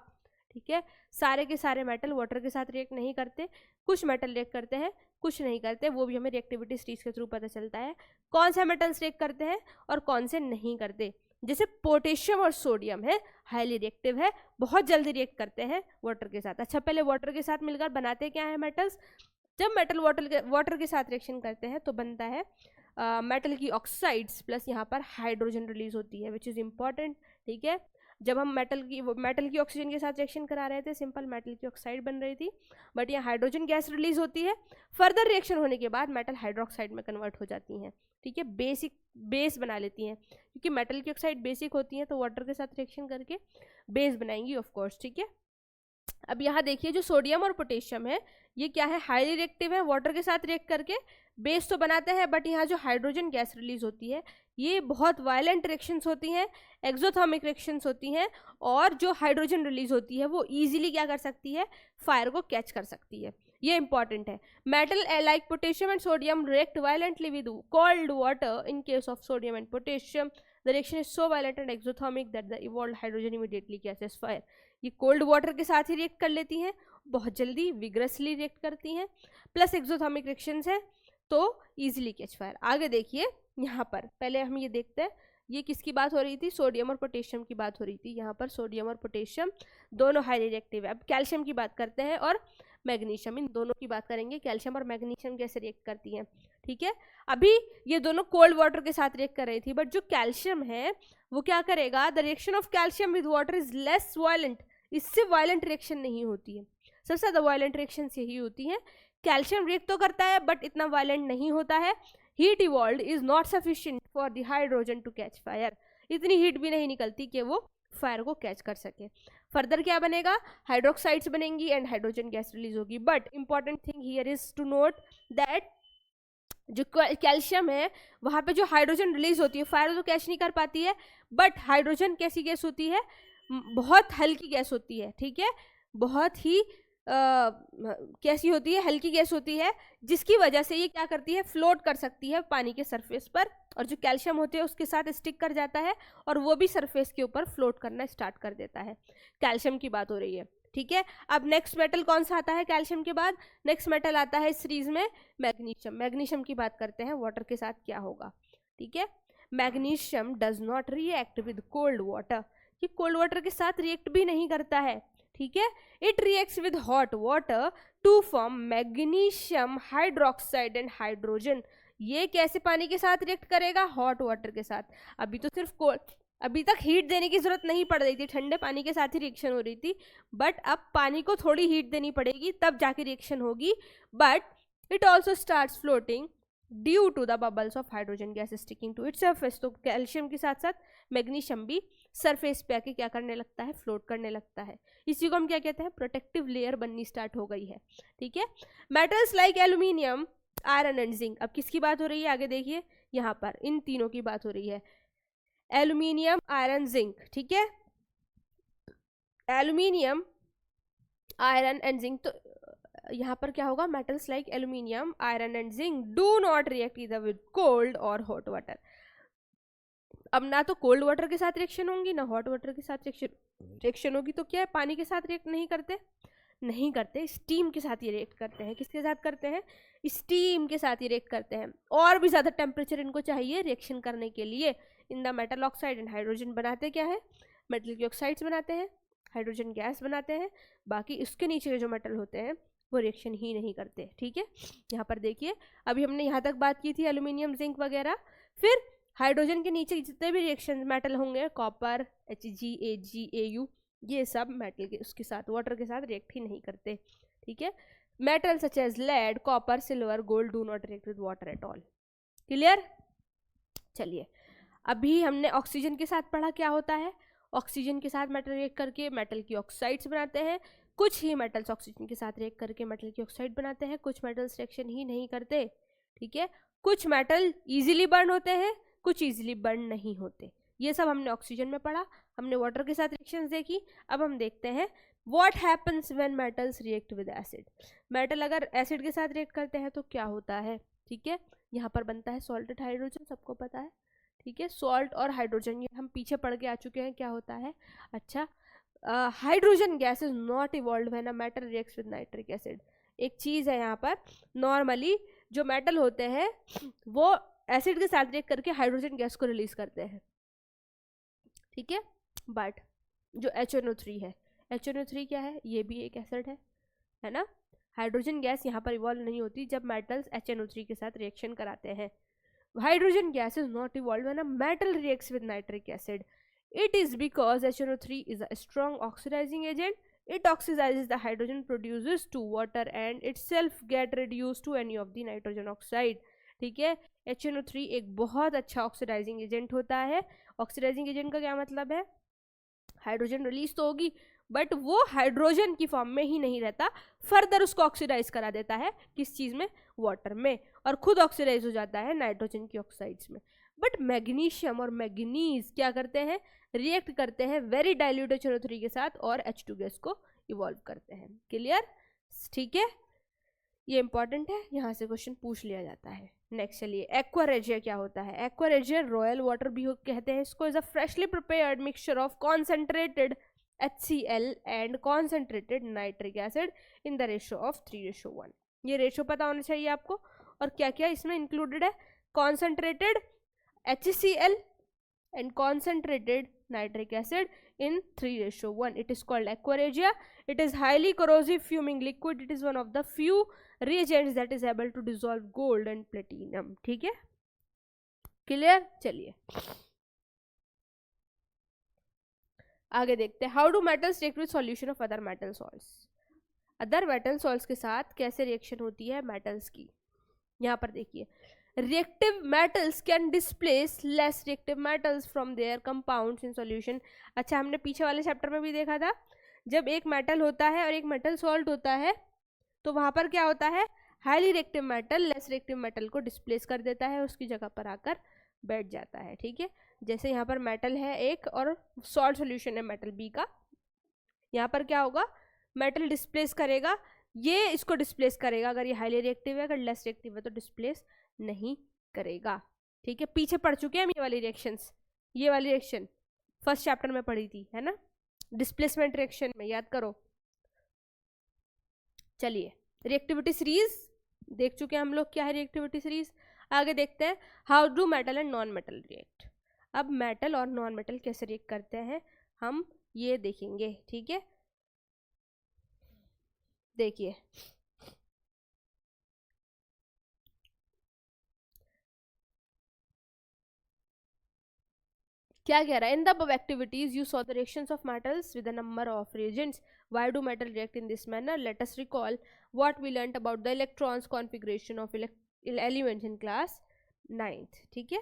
ठीक है, सारे के सारे मेटल वाटर के साथ रिएक्ट नहीं करते, कुछ मेटल रिएक्ट करते हैं, कुछ नहीं करते। वो भी हमें रिएक्टिविटी स्टेज के थ्रू पता चलता है। कौन से मेटल्स रिएक्ट करते हैं और कौन से नहीं करते। जैसे पोटेशियम और सोडियम है, हाईली रिएक्टिव है, बहुत जल्दी रिएक्ट करते हैं वाटर के साथ। अच्छा, पहले वाटर के साथ मिलकर बनाते क्या है मेटल्स? जब मेटल वाटर के साथ रिएक्शन करते हैं तो बनता है मेटल की ऑक्साइड्स प्लस यहाँ पर हाइड्रोजन रिलीज होती है, विच इज़ इम्पॉर्टेंट। ठीक है, जब हम मेटल की ऑक्सीजन के साथ रिएक्शन करा रहे थे, सिंपल मेटल की ऑक्साइड बन रही थी, बट यहाँ हाइड्रोजन गैस रिलीज होती है। फर्दर रिएक्शन होने के बाद मेटल हाइड्रोक्साइड में कन्वर्ट हो जाती हैं। ठीक है, बेस बना लेती हैं, क्योंकि मेटल की ऑक्साइड बेसिक होती हैं, तो वाटर के साथ रिएक्शन करके बेस बनाएंगी ऑफकोर्स। ठीक है, अब यहाँ देखिए जो सोडियम और पोटेशियम है, ये क्या है? हाईली रिएक्टिव है, वाटर के साथ रिएक्ट करके बेस तो बनाते हैं, बट यहाँ जो हाइड्रोजन गैस रिलीज होती है ये बहुत वायलेंट रिएक्शंस होती हैं, एक्सोथर्मिक रिएक्शंस होती हैं, और जो हाइड्रोजन रिलीज होती है वो इजीली क्या कर सकती है? फायर को कैच कर सकती है। ये इंपॉर्टेंट है। Metal like potassium and sodium react violently with cold water. In case of sodium and potassium the reaction is so violent and exothermic that the evolved hydrogen immediately catches fire. ये कोल्ड वाटर के साथ ही रिएक्ट कर लेती हैं, बहुत जल्दी विग्रसली रिएक्ट करती हैं, प्लस एक्सोथर्मिक रिएक्शंस है तो इजीली कैच फायर। आगे देखिए यहाँ पर, पहले हम ये देखते हैं ये किसकी बात हो रही थी? सोडियम और पोटेशियम की बात हो रही थी। यहाँ पर सोडियम और पोटेशियम दोनों हाईली रिएक्टिव है। अब कैल्शियम की बात करते हैं और मैग्नीशियम, इन दोनों की बात करेंगे। कैल्शियम और मैग्नीशियम कैसे रिएक्ट करती हैं? ठीक है, अभी ये दोनों कोल्ड वाटर के साथ रिएक्ट कर रही थी, बट जो कैल्शियम है वो क्या करेगा? The reaction of calcium with water is less violent. इससे वायलेंट रिएक्शन नहीं होती है। सबसे ज़्यादा वायलेंट रिएक्शन यही होती हैं। कैल्शियम रिएक्ट तो करता है बट इतना वायलेंट नहीं होता है। Heat evolved is not sufficient for the hydrogen to catch fire. इतनी हीट भी नहीं निकलती कि वो फायर को कैच कर सके। फर्दर क्या बनेगा? हाइड्रोक्साइड्स बनेंगी एंड हाइड्रोजन गैस रिलीज होगी। But important thing here is to note that जो कैल्शियम है वहाँ पे जो हाइड्रोजन रिलीज होती है, फायर तो कैच नहीं कर पाती है, बट हाइड्रोजन कैसी गैस होती है? बहुत हल्की गैस होती है। ठीक है, बहुत ही कैसी होती है? हल्की गैस होती है, जिसकी वजह से ये क्या करती है? फ्लोट कर सकती है पानी के सरफेस पर, और जो कैल्शियम होते हैं उसके साथ स्टिक कर जाता है और वो भी सरफेस के ऊपर फ्लोट करना स्टार्ट कर देता है। कैल्शियम की बात हो रही है। ठीक है, अब नेक्स्ट मेटल कौन सा आता है कैल्शियम के बाद? नेक्स्ट मेटल आता है इस सीरीज में मैग्नीशियम। मैग्नीशियम की बात करते हैं, वाटर के साथ क्या होगा? ठीक है, magnesium does not react with cold water. ये कोल्ड वाटर के साथ रिएक्ट भी नहीं करता है, ठीक है। It reacts with hot water to form magnesium hydroxide and hydrogen. ये कैसे पानी के साथ रिएक्ट करेगा? हॉट वाटर के साथ। अभी तो सिर्फ अभी तक हीट देने की जरूरत नहीं पड़ रही थी, ठंडे पानी के साथ ही रिएक्शन हो रही थी, बट अब पानी को थोड़ी हीट देनी पड़ेगी तब जाके रिएक्शन होगी। But it also starts floating due to the bubbles of hydrogen gas sticking to its surface. तो कैल्शियम के साथ साथ मैग्नीशियम भी सरफेस पे आके क्या करने लगता है? फ्लोट करने लगता है। इसी को हम क्या कहते हैं? प्रोटेक्टिव लेयर बननी स्टार्ट हो गई है, ठीक है। Metals like aluminium, iron and zinc. अब किसकी बात हो रही है? आगे देखिए, यहाँ पर इन तीनों की बात हो रही है, एल्यूमिनियम, आयरन, जिंक, ठीक है। एल्यूमिनियम, आयरन एंड जिंक, तो यहाँ पर क्या होगा? Metals like aluminium, iron and zinc do not react इधर विद कोल्ड और हॉट वाटर। अब ना तो कोल्ड वाटर के साथ रिएक्शन होंगी, ना हॉट वाटर के साथ रिएक्शन होगी, तो क्या है? पानी के साथ रिएक्ट नहीं करते, स्टीम के साथ ये रिएक्ट करते हैं। किसके साथ करते हैं? स्टीम के साथ ही रिएक्ट करते हैं। और भी ज़्यादा टेम्परेचर इनको चाहिए रिएक्शन करने के लिए। In the metal oxide and hydrogen बनाते क्या है? मेटल के ऑक्साइड्स बनाते हैं, हाइड्रोजन गैस बनाते हैं। बाकी इसके नीचे के जो मेटल होते हैं वो रिएक्शन ही नहीं करते, ठीक है। यहाँ पर देखिए, अभी हमने यहाँ तक बात की थी एल्यूमिनियम, जिंक वगैरह। फिर हाइड्रोजन के नीचे जितने भी रिएक्शन मेटल होंगे, कॉपर, HgAgAu, ये सब मेटल के उसके साथ, वाटर के साथ रिएक्ट ही नहीं करते, ठीक है। Metal such as lead, copper, silver, gold do not react with water at all. Clear? चलिए, अभी हमने ऑक्सीजन के साथ पढ़ा क्या होता है। ऑक्सीजन के साथ मेटल रिएक्ट करके मेटल की ऑक्साइड्स बनाते हैं। कुछ ही मेटल्स ऑक्सीजन के साथ रिएक्ट करके मेटल की ऑक्साइड बनाते हैं, कुछ मेटल्स रिएक्शन ही नहीं करते, ठीक है। कुछ मेटल इजीली बर्न होते हैं, कुछ इजीली बर्न नहीं होते। ये सब हमने ऑक्सीजन में पढ़ा। हमने वाटर के साथ रिएक्शंस देखी। अब हम देखते हैं what happens when metals react with acid. Metal अगर एसिड के साथ रिएक्ट करते हैं तो क्या होता है, ठीक है। यहाँ पर बनता है सॉल्टेड हाइड्रोजन, सबको पता है, ठीक है। सॉल्ट और हाइड्रोजन ये हम पीछे पढ़ के आ चुके हैं क्या होता है। अच्छा, hydrogen gas is not evolve when a metal reacts with nitric acid. एक चीज़ है यहाँ पर, नॉर्मली जो मेटल होते हैं वो एसिड के साथ रिएक्ट करके हाइड्रोजन गैस को रिलीज करते हैं, ठीक है। बट जो HNO3 है, HNO3 क्या है? ये भी एक एसिड है ना। हाइड्रोजन गैस यहाँ पर इवॉल्व नहीं होती जब मेटल्स HNO3 के साथ रिएक्शन कराते हैं। Hydrogen gas is not evolve when a metal reacts with nitric acid. It is because HNO3 is a strong oxidizing agent. It oxidizes the hydrogen produces to water and itself get reduced to any of the nitrogen oxide. ठीक है, HNO3 एक बहुत अच्छा ऑक्सीडाइजिंग एजेंट होता है। ऑक्सीडाइजिंग एजेंट का क्या मतलब है? हाइड्रोजन रिलीज तो होगी बट वो हाइड्रोजन की फॉर्म में ही नहीं रहता, फर्दर उसको ऑक्सीडाइज करा देता है। किस चीज़ में? वाटर में, और खुद ऑक्सीडाइज हो जाता है नाइट्रोजन की ऑक्साइड्स में। बट मैग्नीशियम और मैग्नीज क्या करते हैं? रिएक्ट करते हैं वेरी डाइल्यूट HNO3 के साथ और H2 गैस को इवॉल्व करते हैं। क्लियर? ठीक है, ये इंपॉर्टेंट है, यहाँ से क्वेश्चन पूछ लिया जाता है। नेक्स्ट चलिए, एक्वा रेजिया क्या होता है? एक्वा रेजिया रॉयल वाटर भी कहते हैं इसको। Is a freshly prepared mixture of concentrated HCl and concentrated nitric acid in the ratio of 3:1। ये रेशो पता होना चाहिए आपको। और क्या क्या इसमें इंक्लूडेड है? Concentrated HCl and concentrated nitric acid in 3:1. It is called aqua regia. It is highly corrosive fuming liquid. It is one of the few reagents that is able to dissolve gold and platinum. ठीक है, क्लियर? चलिए आगे देखते हैं। How do metals react with solution of other metal salts. Other metal salts के साथ कैसे रिएक्शन होती है मेटल्स की? यहाँ पर देखिए, reactive metals can displace less reactive metals from their compounds in solution. अच्छा, हमने पीछे वाले चैप्टर में भी देखा था, जब एक मेटल होता है और एक मेटल सॉल्ट होता है तो वहाँ पर क्या होता है? Highly reactive metal less reactive metal को डिस्प्लेस कर देता है, उसकी जगह पर आकर बैठ जाता है। ठीक है, जैसे यहाँ पर मेटल है एक और सॉल्ट सोल्यूशन है मेटल बी का, यहाँ पर क्या होगा? मेटल डिस्प्लेस करेगा, ये इसको डिस्प्लेस करेगा। अगर ये हाईली रिएक्टिव है, अगर लेस रिएक्टिव है तो डिस्प्लेस नहीं करेगा। ठीक है, पीछे पढ़ चुके हैं हम ये वाली रिएक्शंस। ये वाली रिएक्शन फर्स्ट चैप्टर में पढ़ी थी, है ना, डिस्प्लेसमेंट रिएक्शन में, याद करो। चलिए, रिएक्टिविटी सीरीज देख चुके हैं हम लोग, क्या है रिएक्टिविटी सीरीज। आगे देखते हैं, how do metal and non metal react. अब मेटल और नॉन मेटल कैसे रिएक्ट करते हैं हम ये देखेंगे, ठीक है। देखिए क्या कह रहा है, in the above activities you saw the reactions of metals with a number of reagents. Why do metal react in this manner? Let us recall what we learnt about the electrons configuration of elements in class 9th, ठीक है।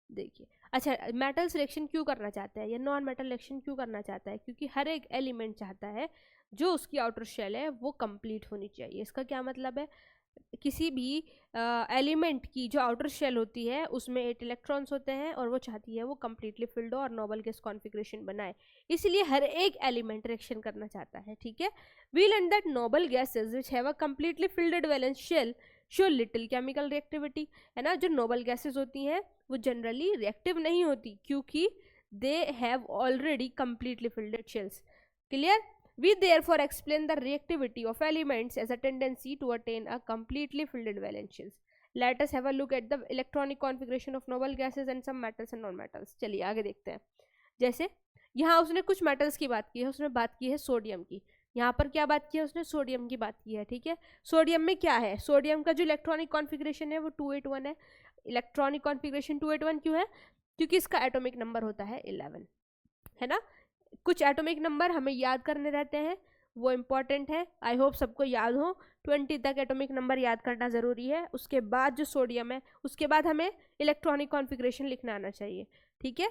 देखिए अच्छा, मेटल्स रिएक्शन क्यों करना चाहता है या नॉन मेटल रिएक्शन क्यों करना चाहता है? क्योंकि हर एक एलिमेंट चाहता है जो उसकी आउटर शेल है वो कंप्लीट होनी चाहिए। इसका क्या मतलब है, किसी भी एलिमेंट की जो आउटर शेल होती है उसमें 8 इलेक्ट्रॉन्स होते हैं और वो चाहती है वो कम्प्लीटली फिल्ड हो और नोबल गैस कॉन्फ़िगरेशन बनाए, इसलिए हर एक एलिमेंट रिएक्शन करना चाहता है, ठीक है। We learn that noble gases which have a completely filled valence shell show little chemical reactivity, है ना। जो नोबल गैसेस होती हैं वो जनरली रिएक्टिव नहीं होती क्योंकि they have already completely field shells. Clear? We therefore explain the reactivity of elements as a tendency to attain a completely filled valence shells. Let us have a look at the electronic configuration of noble gases and some metals and non-metals. चलिए आगे देखते हैं। जैसे यहाँ उसने कुछ मेटल्स की बात की है, उसने बात की है सोडियम की। यहाँ पर क्या बात की है उसने? सोडियम की बात की है, ठीक है। सोडियम में क्या है? सोडियम का जो इलेक्ट्रॉनिक कॉन्फ़िगरेशन है वो 281 है। इलेक्ट्रॉनिक कॉन्फ़िगरेशन 281 क्यों है? क्योंकि इसका एटॉमिक नंबर होता है 11, है ना। कुछ एटॉमिक नंबर हमें याद करने रहते हैं, वो इम्पॉर्टेंट है, आई होप सबको याद हो। 20 तक एटॉमिक नंबर याद करना ज़रूरी है। उसके बाद जो सोडियम है उसके बाद हमें इलेक्ट्रॉनिक कॉन्फ़िगरेशन लिखना आना चाहिए, ठीक है।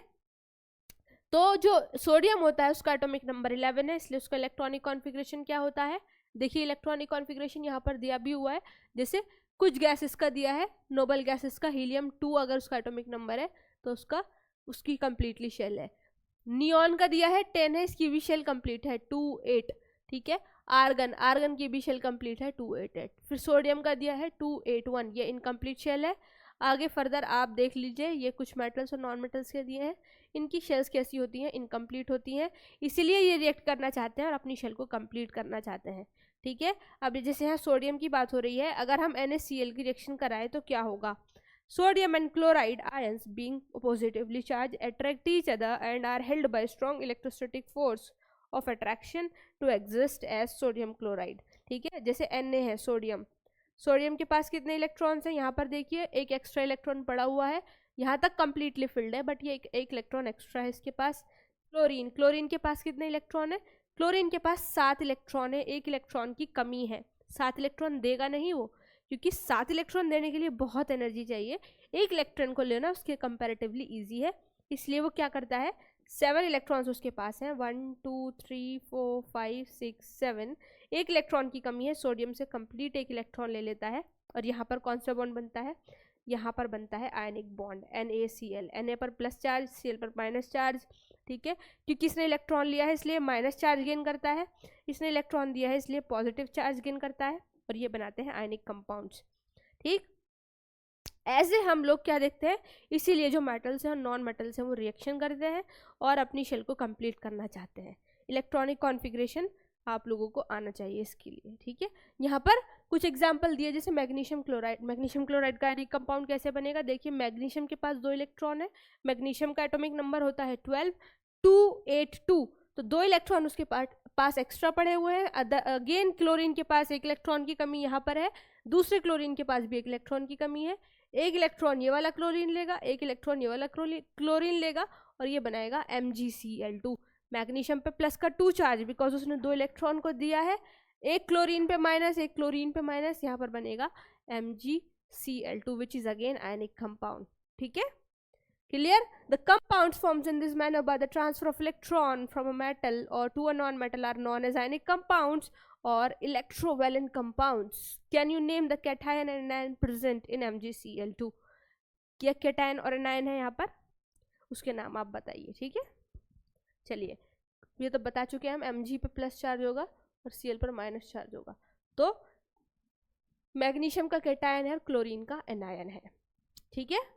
तो जो सोडियम होता है उसका एटॉमिक नंबर 11 है, इसलिए उसका इलेक्ट्रॉनिक कॉन्फ़िगरेशन क्या होता है? देखिए इलेक्ट्रॉनिक कॉन्फ़िगरेशन यहाँ पर दिया भी हुआ है। जैसे कुछ गैसेस का दिया है, नोबल गैसेस का हीलियम 2 अगर उसका एटॉमिक नंबर है तो उसकी कंप्लीटली शेल है। नियॉन का दिया है 10 है, इसकी भी शेल कंप्लीट है 2 8, ठीक है। आर्गन की भी शेल कंप्लीट है 2 8 8। फिर सोडियम का दिया है 2 8 1, ये इनकम्प्लीट शेल है। आगे फर्दर आप देख लीजिए, ये कुछ मेटल्स और नॉन मेटल्स के दिए हैं, इनकी शेल्स कैसी होती हैं? इनकम्प्लीट होती हैं, इसीलिए ये रिएक्ट करना चाहते हैं और अपनी शेल को कंप्लीट करना चाहते हैं, ठीक है। अब जैसे यहाँ सोडियम की बात हो रही है, अगर हम NaCl की रिएक्शन कराएं तो क्या होगा? Sodium and chloride ions being positively charged attract each other and are held by strong electrostatic force of attraction to exist as sodium chloride, ठीक है। जैसे Na है सोडियम के पास कितने इलेक्ट्रॉन्स हैं? यहाँ पर देखिए एक एक्स्ट्रा इलेक्ट्रॉन पड़ा हुआ है, यहाँ तक कंप्लीटली फिल्ड है बट ये एक इलेक्ट्रॉन एक्स्ट्रा है इसके पास। क्लोरीन के पास कितने इलेक्ट्रॉन है? क्लोरीन के पास 7 इलेक्ट्रॉन है, एक इलेक्ट्रॉन की कमी है। 7 इलेक्ट्रॉन देगा नहीं वो, क्योंकि 7 इलेक्ट्रॉन देने के लिए बहुत एनर्जी चाहिए, एक इलेक्ट्रॉन को लेना उसके कंपैरेटिवली इजी है, इसलिए वो क्या करता है 7 इलेक्ट्रॉन्स उसके पास हैं, 1 2 3 4 5 6 7। एक इलेक्ट्रॉन की कमी है, सोडियम से कंप्लीट एक इलेक्ट्रॉन ले लेता है और यहाँ पर कौन सा बॉन्ड बनता है? यहाँ पर बनता है आयनिक बॉन्ड NaCl। Na पर प्लस चार्ज, Cl पर माइनस चार्ज, ठीक है। क्योंकि इसने इलेक्ट्रॉन लिया है इसलिए माइनस चार्ज गेन करता है, इसने इलेक्ट्रॉन दिया है इसलिए पॉजिटिव चार्ज गेन करता है और ये बनाते हैं आयनिक कंपाउंड्स, ठीक। ऐसे हम लोग क्या देखते हैं, इसीलिए जो मेटल्स हैं और नॉन मेटल्स हैं वो रिएक्शन करते हैं और अपनी शेल को कंप्लीट करना चाहते हैं। इलेक्ट्रॉनिक कॉन्फ़िगरेशन आप लोगों को आना चाहिए इसके लिए, ठीक है। यहाँ पर कुछ एग्जांपल दिए, जैसे मैग्नीशियम क्लोराइड का आयनिक कंपाउंड कैसे बनेगा? देखिए मैग्नीशियम के पास 2 इलेक्ट्रॉन है, मैग्नीशियम का एटॉमिक नंबर होता है 12 282, तो 2 इलेक्ट्रॉन उसके पास एक्स्ट्रा पड़े हुए हैं। अगेन क्लोरीन के पास एक इलेक्ट्रॉन की कमी यहाँ पर है, दूसरे क्लोरीन के पास भी एक इलेक्ट्रॉन की कमी है। एक इलेक्ट्रॉन ये वाला क्लोरीन लेगा, एक इलेक्ट्रॉन ये वाला क्लोरीन लेगा और ये बनाएगा MgCl2। मैग्नीशियम पे प्लस का 2 चार्ज, बिकॉज उसने 2 इलेक्ट्रॉन को दिया है, एक क्लोरीन पे माइनस एक क्लोरीन पे माइनस, यहाँ पर बनेगा MgCl2 which is again ionic compound, ठीक है। Clear? The compounds formed in this manner by the transfer of electron from a metal or to a non-metal are known as ionic compounds or electrovalent compounds. Can you name the cation and anion present in MgCl2? क्या cation और anion है यहाँ पर? उसके नाम आप बताइए, ठीक है। चलिए ये तो बता चुके हैं हम, Mg पे प्लस चार्ज होगा और Cl पर माइनस चार्ज होगा, तो मैग्नीशियम का कैटायन है और क्लोरीन का एनायन है, ठीक है।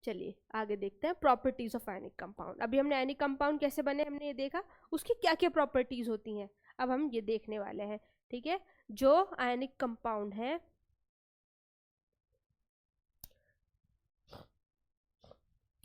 चलिए आगे देखते हैं प्रॉपर्टीज ऑफ आयनिक कंपाउंड। अभी हमने आयनिक कंपाउंड कैसे बने हमने ये देखा, उसकी क्या क्या प्रॉपर्टीज होती हैं अब हम ये देखने वाले हैं, ठीक है। जो आयनिक कंपाउंड है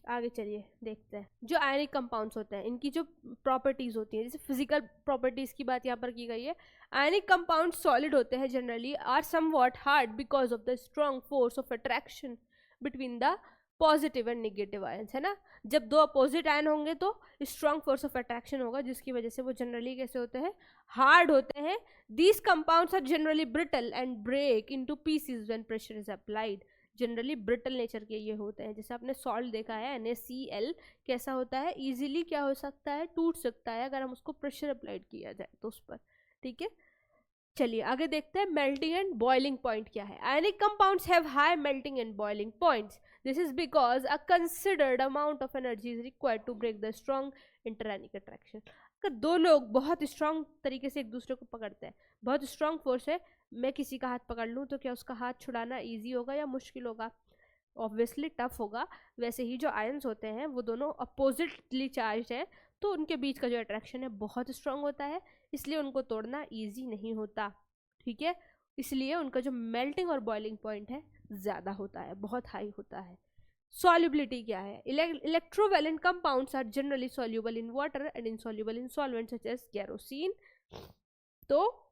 आगे चलिए देखते हैं जो आयनिक कंपाउंड्स होते हैं इनकी जो प्रॉपर्टीज होती हैं, जैसे फिजिकल प्रॉपर्टीज की बात यहाँ पर की गई है। आयनिक कंपाउंड्स सॉलिड होते हैं generally, are somewhat hard because of the strong force of attraction between the positive and negative ions, है ना। जब दो अपोजिट आयन होंगे तो स्ट्रॉन्ग फोर्स ऑफ अट्रैक्शन होगा, जिसकी वजह से वो जनरली कैसे होते हैं, हार्ड होते हैं। These compounds are generally brittle and break into pieces when pressure is applied. Generally brittle nature के ये होते हैं। जैसे आपने सॉल्ट देखा है NaCl, कैसा होता है, इजीली क्या हो सकता है, टूट सकता है अगर हम उसको प्रेशर अप्लाइड किया जाए तो उस पर, ठीक है। चलिए आगे देखते हैं मेल्टिंग एंड बॉइलिंग पॉइंट क्या है। Ionic compounds have high melting and boiling points. This is because a considered amount of energy is required to break the strong interionic attraction. अगर दो लोग बहुत स्ट्रॉन्ग तरीके से एक दूसरे को पकड़ते हैं, बहुत स्ट्रॉन्ग फोर्स है, मैं किसी का हाथ पकड़ लूँ तो क्या उसका हाथ छुड़ाना ईजी होगा या मुश्किल होगा? ऑब्वियसली टफ होगा। वैसे ही जो आयंस होते हैं वो दोनों अपोजिटली चार्ज हैं, तो उनके बीच का जो अट्रैक्शन है बहुत स्ट्रांग होता है, इसलिए उनको तोड़ना इजी नहीं होता, ठीक है। इसलिए उनका जो मेल्टिंग और बॉइलिंग पॉइंट है ज़्यादा होता है, बहुत हाई होता है। सॉल्युबिलिटी क्या है? Electrovalent compounds are generally soluble in water and insoluble in solvent such as kerosene. तो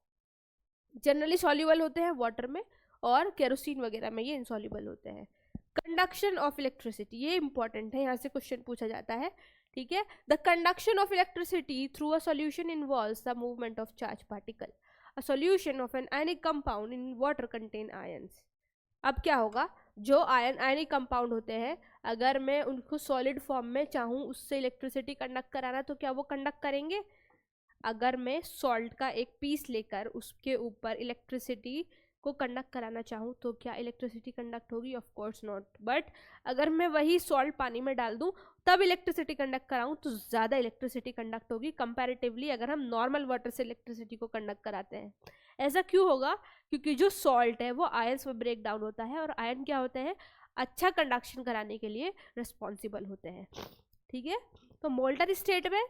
जनरली सॉल्युबल होते हैं वाटर में और केरोसिन वगैरह में ये इनसॉल्युबल होते हैं। कंडक्शन ऑफ इलेक्ट्रिसिटी, ये इंपॉर्टेंट है, यहाँ से क्वेश्चन पूछा जाता है, ठीक है। The conduction of electricity through a solution involves the movement of charge particle. A solution of an ionic compound in water contain ions. अब क्या होगा, जो आयनिक कंपाउंड होते हैं, अगर मैं उनको सॉलिड फॉर्म में चाहूँ उससे इलेक्ट्रिसिटी कंडक्ट कराना तो क्या वो कंडक्ट करेंगे? अगर मैं सॉल्ट का एक पीस लेकर उसके ऊपर इलेक्ट्रिसिटी को कंडक्ट कराना चाहूँ तो क्या इलेक्ट्रिसिटी कंडक्ट होगी? Of course not. बट अगर मैं वही सॉल्ट पानी में डाल दूँ तब इलेक्ट्रिसिटी कंडक्ट कराऊँ तो ज़्यादा इलेक्ट्रिसिटी कंडक्ट होगी कंपैरेटिवली अगर हम नॉर्मल वाटर से इलेक्ट्रिसिटी को कंडक्ट कराते हैं। ऐसा क्यों होगा? क्योंकि जो सॉल्ट है वो आयंस में ब्रेक डाउन होता है, और आयन क्या होते हैं, अच्छा कंडक्शन कराने के लिए रिस्पॉन्सिबल होते हैं, ठीक है। तो मोल्टन स्टेट में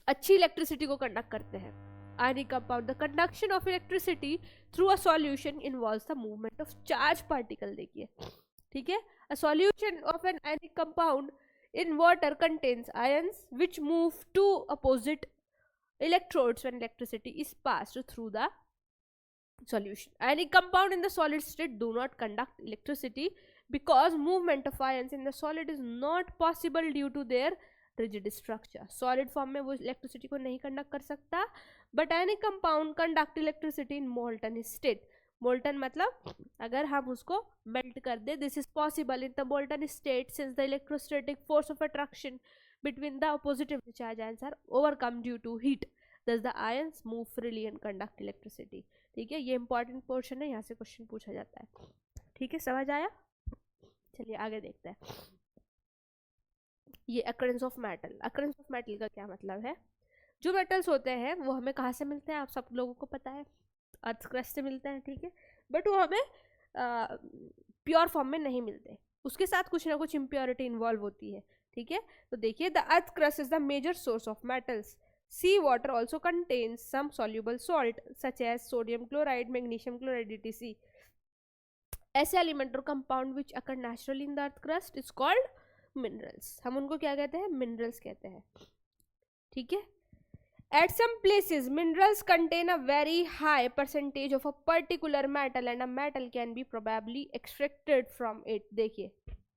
अच्छी इलेक्ट्रिसिटी को कंडक्ट करते हैं ionic compound. The conduction of electricity through a solution involves the movement of charge particle, देखिए, ठीक है। अ solution of an ionic compound in water contains ions which move to opposite electrodes when electricity is passed through the solution. Ionic compound in the solid state do not conduct electricity because movement of ions in the solid is not possible due to their rigid structure. Solid form में वो electricity को नहीं conduct कर सकता, but ionic compound conduct electricity in molten state. Molten मतलब अगर हम उसको मेल्ट कर दे, this is possible in the molten state since the electrostatic force of attraction between the oppositely charged ions are overcome due to heat, thus the ions move freely and conduct electricity, ठीक है। ये इंपॉर्टेंट पोर्शन है, यहाँ से क्वेश्चन पूछा जाता है, ठीक है, समझ आया। चलिए आगे देखते हैं। ये occurrence of metal. Occurrence of metal का क्या मतलब है? जो मेटल्स होते हैं वो हमें कहाँ से मिलते हैं, आप सब लोगों को पता है, अर्थ क्रस्ट से मिलते हैं, ठीक है। बट वो हमें प्योर फॉर्म में नहीं मिलते, उसके साथ कुछ ना कुछ इम्प्योरिटी इन्वॉल्व होती है, ठीक है। तो देखिए, the earth crust is the major source of metals. Sea water also contains some soluble salt such as sodium chloride, magnesium chloride, etc. ऐसे एलिमेंट और compound which occur naturally in the earth crust is called minerals. हम उनको क्या कहते हैं? मिनरल्स कहते हैं, ठीक है। At some places, minerals contain a very high percentage of a particular metal and a metal can be probably extracted from it. देखिए,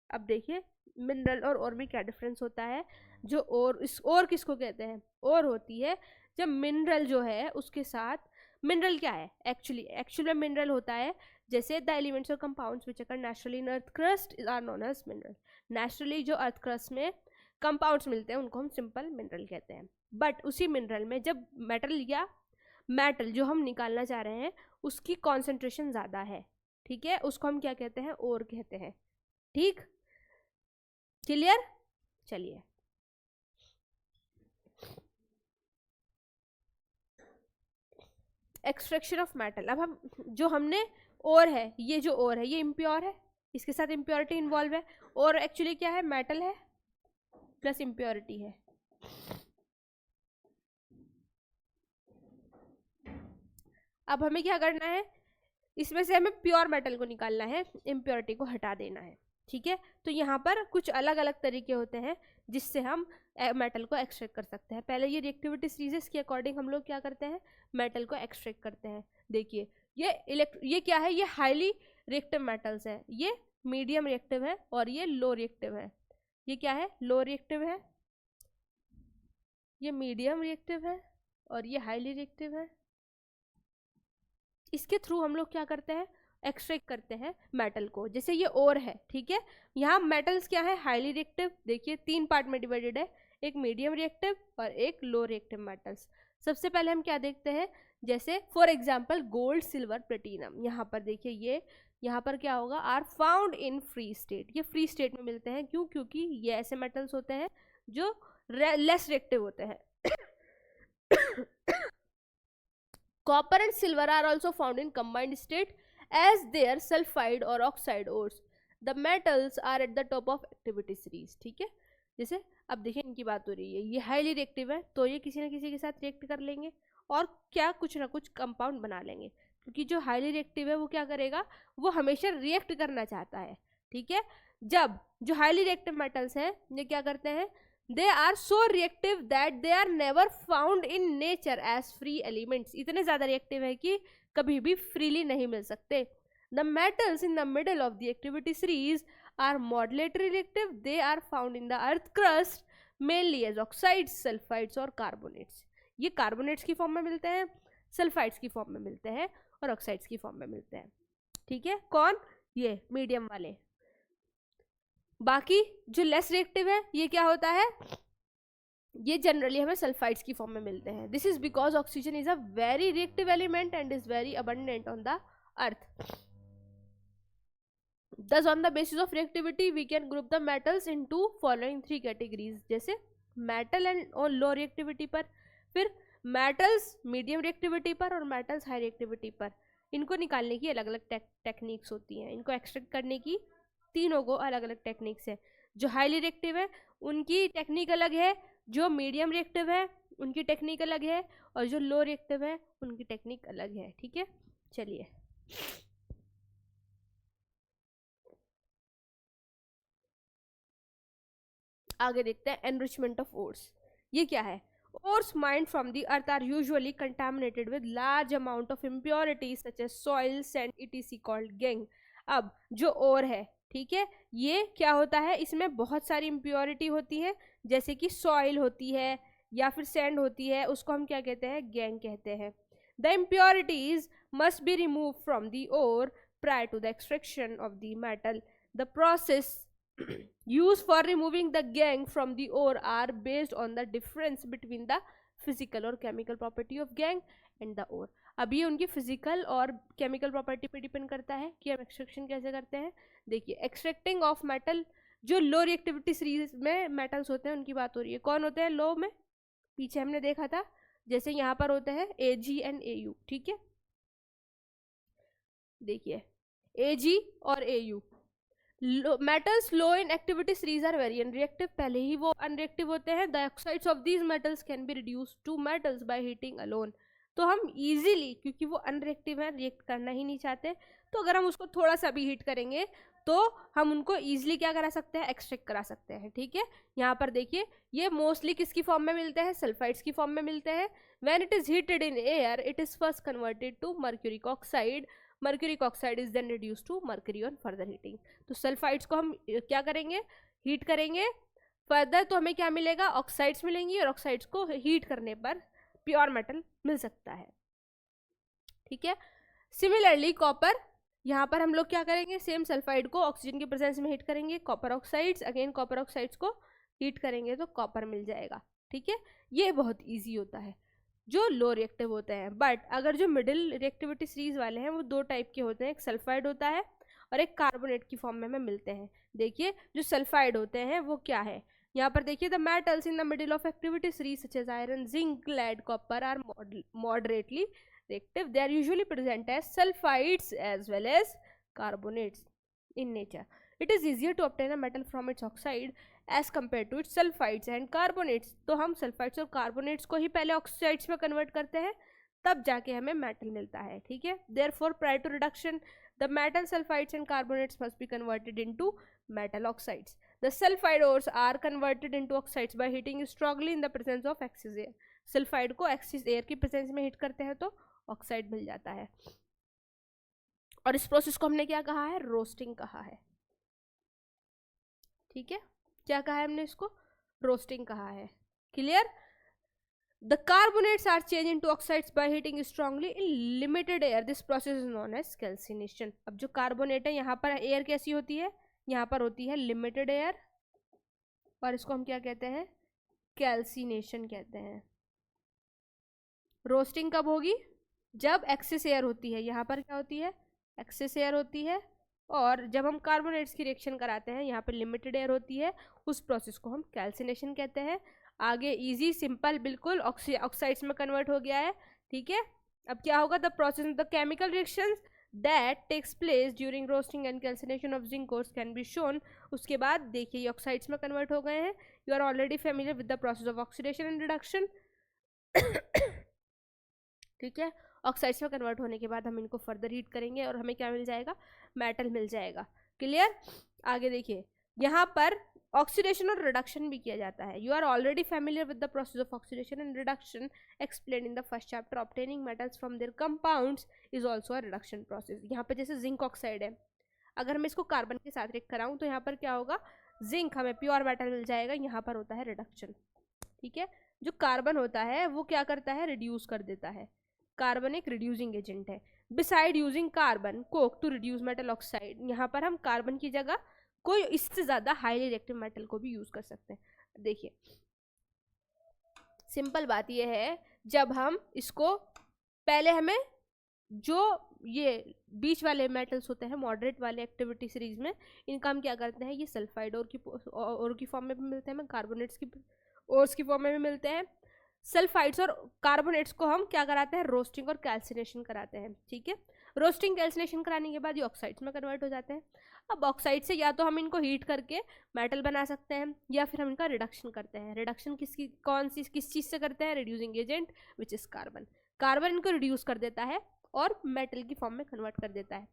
अब देखिए मिनरल और में क्या डिफरेंस होता है। जो और किसको कहते हैं? और होती है जब मिनरल जो है उसके साथ, मिनरल क्या है एक्चुअली में मिनरल होता है जैसे द एलिमेंट्स और compounds which occur naturally in earth crust are known as mineral. Naturally जो अर्थ क्रस्ट में कंपाउंड्स मिलते हैं उनको हम सिंपल मिनरल कहते हैं। बट उसी मिनरल में जब मेटल जो हम निकालना चाह रहे हैं उसकी कॉन्सेंट्रेशन ज़्यादा है, ठीक है, उसको हम क्या कहते हैं? और कहते हैं, ठीक, क्लियर। चलिए एक्सट्रैक्शन ऑफ मेटल। अब हम जो हमने और है, ये जो और है ये इम्प्योर है, इसके साथ इम्प्योरिटी इन्वॉल्व है, और एक्चुअली क्या है? मेटल है प्लस इम्प्योरिटी है। अब हमें क्या करना है? इसमें से हमें प्योर मेटल को निकालना है, इम्प्योरिटी को हटा देना है, ठीक है। तो यहाँ पर कुछ अलग अलग तरीके होते हैं जिससे हम मेटल को एक्सट्रैक्ट कर सकते हैं। पहले ये रिएक्टिविटी सीरीज के अकॉर्डिंग हम लोग क्या करते हैं, मेटल को एक्सट्रैक्ट करते हैं। देखिए ये क्या है, ये हाईली रिएक्टिव मेटल्स है, ये मीडियम रिएक्टिव है और ये लो रिएक्टिव है। ये क्या है, लो रिएक्टिव है, ये मीडियम रिएक्टिव है और ये हाईली रिएक्टिव है। इसके थ्रू हम लोग क्या करते हैं, एक्सट्रैक्ट करते हैं मेटल को। जैसे ये ओर है, ठीक है, यहाँ मेटल्स क्या है, हाईली रिएक्टिव। देखिए 3 पार्ट में डिवाइडेड है, एक मीडियम रिएक्टिव और एक लो रिएक्टिव मेटल्स। सबसे पहले हम क्या देखते हैं, जैसे for example gold, silver, platinum. यहाँ पर देखिए ये यहाँ पर क्या होगा, are found in free state. ये फ्री स्टेट में मिलते हैं, क्यों, क्योंकि ये ऐसे मेटल्स होते हैं जो लेस रिएक्टिव होते हैं। Copper and silver are also found in combined state as their sulfide or oxide ores. The metals are at the top of activity series. ठीक है, जैसे अब देखिए इनकी बात हो रही है, ये हाईली रिएक्टिव है तो ये किसी न किसी के साथ रिएक्ट कर लेंगे और क्या कुछ ना कुछ कंपाउंड बना लेंगे, क्योंकि जो हाईली रिएक्टिव है वो क्या करेगा, वो हमेशा रिएक्ट करना चाहता है। ठीक है, जब जो हाईली रिएक्टिव मेटल्स हैं ये क्या करते हैं, they are so reactive that they are never found in nature as free elements. इतने ज़्यादा रिएक्टिव है कि कभी भी फ्रीली नहीं मिल सकते। The metals in the middle of the activity series are moderately reactive. They are found in the earth crust mainly as oxides, sulfides और carbonates. ये कार्बोनेट्स की फॉर्म में मिलते हैं, सल्फाइड्स की फॉर्म में मिलते हैं और ऑक्साइड्स की फॉर्म में मिलते हैं। ठीक है, कौन, ये मीडियम वाले। बाकी जो लेस रिएक्टिव है ये क्या होता है, ये जनरली हमें सल्फाइड्स की फॉर्म में मिलते हैं। This is because oxygen is a very reactive element and is very abundant on the earth. Thus on the basis of reactivity we can group the metals into following 3 categories। जैसे मेटल एंड और लो रिएक्टिविटी पर, फिर मेटल्स मीडियम रिएक्टिविटी पर और मेटल्स हाई रिएक्टिविटी पर। इनको निकालने की अलग अलग टेक्निक्स होती हैं, इनको एक्सट्रैक्ट करने की तीनों को अलग अलग टेक्निक्स है। जो हाईली रिएक्टिव है उनकी टेक्निक अलग है, जो मीडियम रिएक्टिव है उनकी टेक्निक अलग है और जो लो रिएक्टिव है उनकी टेक्निक अलग है। ठीक है, चलिए आगे देखते हैं एनरिचमेंट ऑफ ओर्स। ये क्या है, ores mined from the earth are usually contaminated with large amount of impurities such as soil, sand, etc called gangue. अब जो ओर है, ठीक है, ये क्या होता है, इसमें बहुत सारी इम्प्योरिटी होती है, जैसे कि सॉइल होती है या फिर सैंड होती है, उसको हम क्या कहते हैं, गैंग कहते हैं। The impurities must be remove from the ore prior to the extraction of the metal. The process used for removing the gangue from the ore are based on the difference between the physical और chemical property of gangue and the ore। अब ये उनकी फिजिकल और केमिकल प्रॉपर्टी पे डिपेंड करता है कि हम एक्सट्रैक्शन कैसे करते हैं। देखिए एक्सट्रैक्टिंग ऑफ मेटल, जो लो रिएक्टिविटी सीरीज में मेटल्स होते हैं उनकी बात हो रही है। कौन होते हैं लो में, पीछे हमने देखा था, जैसे यहाँ पर होते हैं Ag एंड Au। ठीक है, देखिए Ag और Au। Metals low in activity series are very unreactive, पहले ही वो अनरिएक्टिव होते हैं। The oxides of these metals can be reduce to metals by heating alone. तो हम इजीली, क्योंकि वो अनरिएक्टिव है, रिएक्ट करना ही नहीं चाहते, तो अगर हम उसको थोड़ा सा भी हीट करेंगे तो हम उनको इजीली क्या करा सकते हैं, एक्सट्रैक्ट करा सकते हैं। ठीक है, यहाँ पर देखिए ये मोस्टली किसकी फॉर्म में मिलते हैं, सल्फाइड्स की फॉर्म में मिलते हैं। When it is heated in air it is first converted to mercuric oxide. Mercuric oxide is then reduce to mercury on further heating. तो सल्फाइड्स को हम क्या करेंगे, हीट करेंगे फर्दर, तो हमें क्या मिलेगा, ऑक्साइड्स मिलेंगी, और ऑक्साइड्स को हीट करने पर प्योर मेटल मिल सकता है। ठीक है, सिमिलरली कॉपर, यहाँ पर हम लोग क्या करेंगे, सेम सल्फाइड को ऑक्सीजन के प्रेजेंस में हीट करेंगे, copper oxides, again copper oxides को हीट करेंगे तो कॉपर मिल जाएगा। ठीक है, ये बहुत ईजी होता है जो लो रिएक्टिव होते हैं। बट अगर जो मिडिल रिएक्टिविटी सीरीज वाले हैं वो 2 टाइप के होते हैं, एक सल्फाइड होता है और एक कार्बोनेट की फॉर्म में हमें मिलते हैं। देखिए जो सल्फाइड होते हैं वो क्या है, यहाँ पर देखिए the metals in the middle of activity series such as iron, zinc, lead, copper are moderately reactive. They are usually present as sulfides as well as carbonates in nature. It is easier to obtain a metal from its oxide as compared to its sulfides and carbonates. तो हम sulfides और carbonates को ही पहले oxides में convert करते हैं, तब जाके हमें metal मिलता है। ठीक है, therefore prior to reduction the metal sulfides and carbonates must be converted into metal oxides. The sulfide ores are converted into oxides by heating strongly in the presence of excess air. Sulphide को एक्सिस एयर की प्रेजेंस में हीट करते हैं तो ऑक्साइड मिल जाता है, और इस प्रोसेस को हमने क्या कहा है, रोस्टिंग कहा है। ठीक है, क्या कहा है हमने इसको, रोस्टिंग कहा है। Clear? The carbonates are changed into oxides by heating strongly in limited air. This process is known as calcination. अब जो कार्बोनेट है यहाँ पर एयर कैसी होती है, यहाँ पर होती है लिमिटेड एयर, और इसको हम क्या कहते हैं, कैल्सिनेशन कहते हैं। रोस्टिंग कब होगी, जब एक्सेस एयर होती है, यहाँ पर क्या होती है, एक्सेस एयर होती है, और जब हम कार्बोनेट्स की रिएक्शन कराते हैं यहाँ पर लिमिटेड एयर होती है, उस प्रोसेस को हम कैल्सिनेशन कहते हैं। आगे इजी सिंपल बिल्कुल ऑक्साइड्स में कन्वर्ट हो गया है। ठीक है, अब क्या होगा, the process of the chemical reactions that takes place during roasting and calcination of zinc ores can be shown. उसके बाद देखिए ये ऑक्साइड्स में कन्वर्ट हो गए हैं। You are already familiar with the process of oxidation and reduction. ठीक है, ऑक्साइड्स में कन्वर्ट होने के बाद हम इनको फर्दर हीट करेंगे और हमें क्या मिल जाएगा, मेटल मिल जाएगा। क्लियर? आगे देखिए, यहाँ पर ऑक्सीडेशन और रिडक्शन भी किया जाता है। You are already familiar with the process of oxidation and reduction explain in the first chapter. Obtaining metals from their compounds is also a reduction process. यहाँ पर जैसे जिंक ऑक्साइड है, अगर मैं इसको कार्बन के साथ रिएक्ट कराऊँ तो यहाँ पर क्या होगा, जिंक हमें प्योर मेटल मिल जाएगा, यहाँ पर होता है रिडक्शन। ठीक है, जो कार्बन होता है वो क्या करता है, रिड्यूस कर देता है। कार्बन एक रिड्यूसिंग एजेंट है। Beside using carbon coke to reduce metal oxide, यहाँ पर हम कार्बन की जगह कोई इससे ज़्यादा हाईली रिएक्टिव मेटल को भी यूज कर सकते हैं। देखिए सिंपल बात यह है, जब हम इसको पहले हमें जो ये बीच वाले मेटल्स होते हैं मॉडरेट वाले एक्टिविटी सीरीज में, इनका हम क्या करते हैं, ये सल्फाइड और की फॉर्म में भी मिलते हैं, हमें कार्बोनेट्स की ओर्स की फॉर्म में भी मिलते हैं। सल्फाइड्स और कार्बोनेट्स को हम क्या कराते हैं, रोस्टिंग और कैल्सिनेशन कराते हैं। ठीक है, रोस्टिंग कैल्सिनेशन कराने के बाद ये ऑक्साइड्स में कन्वर्ट हो जाते हैं। अब ऑक्साइड से या तो हम इनको हीट करके मेटल बना सकते हैं, या फिर हम इनका रिडक्शन करते हैं। रिडक्शन किस चीज़ से करते हैं, reducing agent which is carbon. Carbon इनको रिड्यूस कर देता है और मेटल की फॉर्म में कन्वर्ट कर देता है।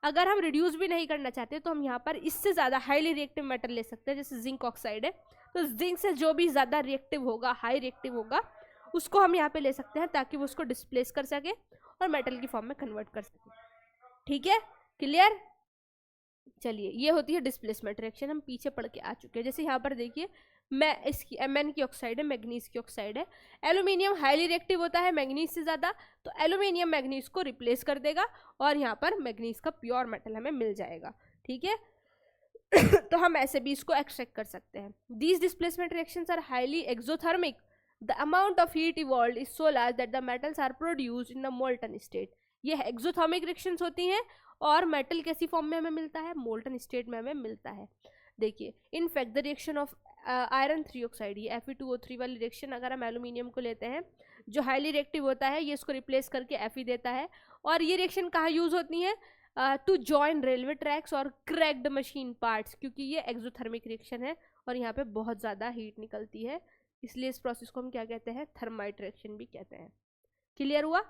अगर हम रिड्यूस भी नहीं करना चाहते तो हम यहाँ पर इससे ज़्यादा हाईली रिएक्टिव मेटल ले सकते हैं, जैसे जिंक ऑक्साइड है, तो जिंक से जो भी ज़्यादा रिएक्टिव होगा, हाई रिएक्टिव होगा, उसको हम यहाँ पे ले सकते हैं ताकि वो उसको डिस्प्लेस कर सके और मेटल की फॉर्म में कन्वर्ट कर सके। ठीक है, क्लियर? चलिए, ये होती है डिस्प्लेसमेंट रिएक्शन, हम पीछे पढ़ के आ चुके हैं। जैसे यहाँ पर देखिए, मैं इसकी Mn की ऑक्साइड है, मैग्नीज की ऑक्साइड है। एल्यूमिनियम हाईली रिएक्टिव होता है मैग्नीज से ज़्यादा, तो एल्यूमिनियम मैग्नीज को रिप्लेस कर देगा और यहाँ पर मैग्नीज का प्योर मेटल हमें मिल जाएगा। ठीक है, तो हम ऐसे भी इसको एक्सट्रैक्ट कर सकते हैं। These displacement reactions are highly exothermic. The amount of heat evolved is so large that the metals are produced in the molten state. ये एक्सोथर्मिक रिएक्शंस होती हैं और मेटल कैसी फॉर्म में हमें मिलता है, मोल्टन स्टेट में हमें मिलता है। देखिए, in fact the reaction of iron 3 oxide, ये Fe2O3 वाली रिएक्शन, अगर हम एल्यूमिनियम को लेते हैं जो हाईली रिएक्टिव होता है, ये इसको रिप्लेस करके Fe देता है। और ये रिएक्शन कहाँ यूज होती है, टू जॉइन रेलवे ट्रैक्स और क्रैक्ड मशीन पार्ट्स, क्योंकि ये एक्सोथर्मिक रिएक्शन है और यहाँ पे बहुत ज़्यादा हीट निकलती है, इसलिए इस प्रोसेस को हम क्या कहते हैं, थर्माइट रिएक्शन भी कहते हैं। क्लियर हुआ?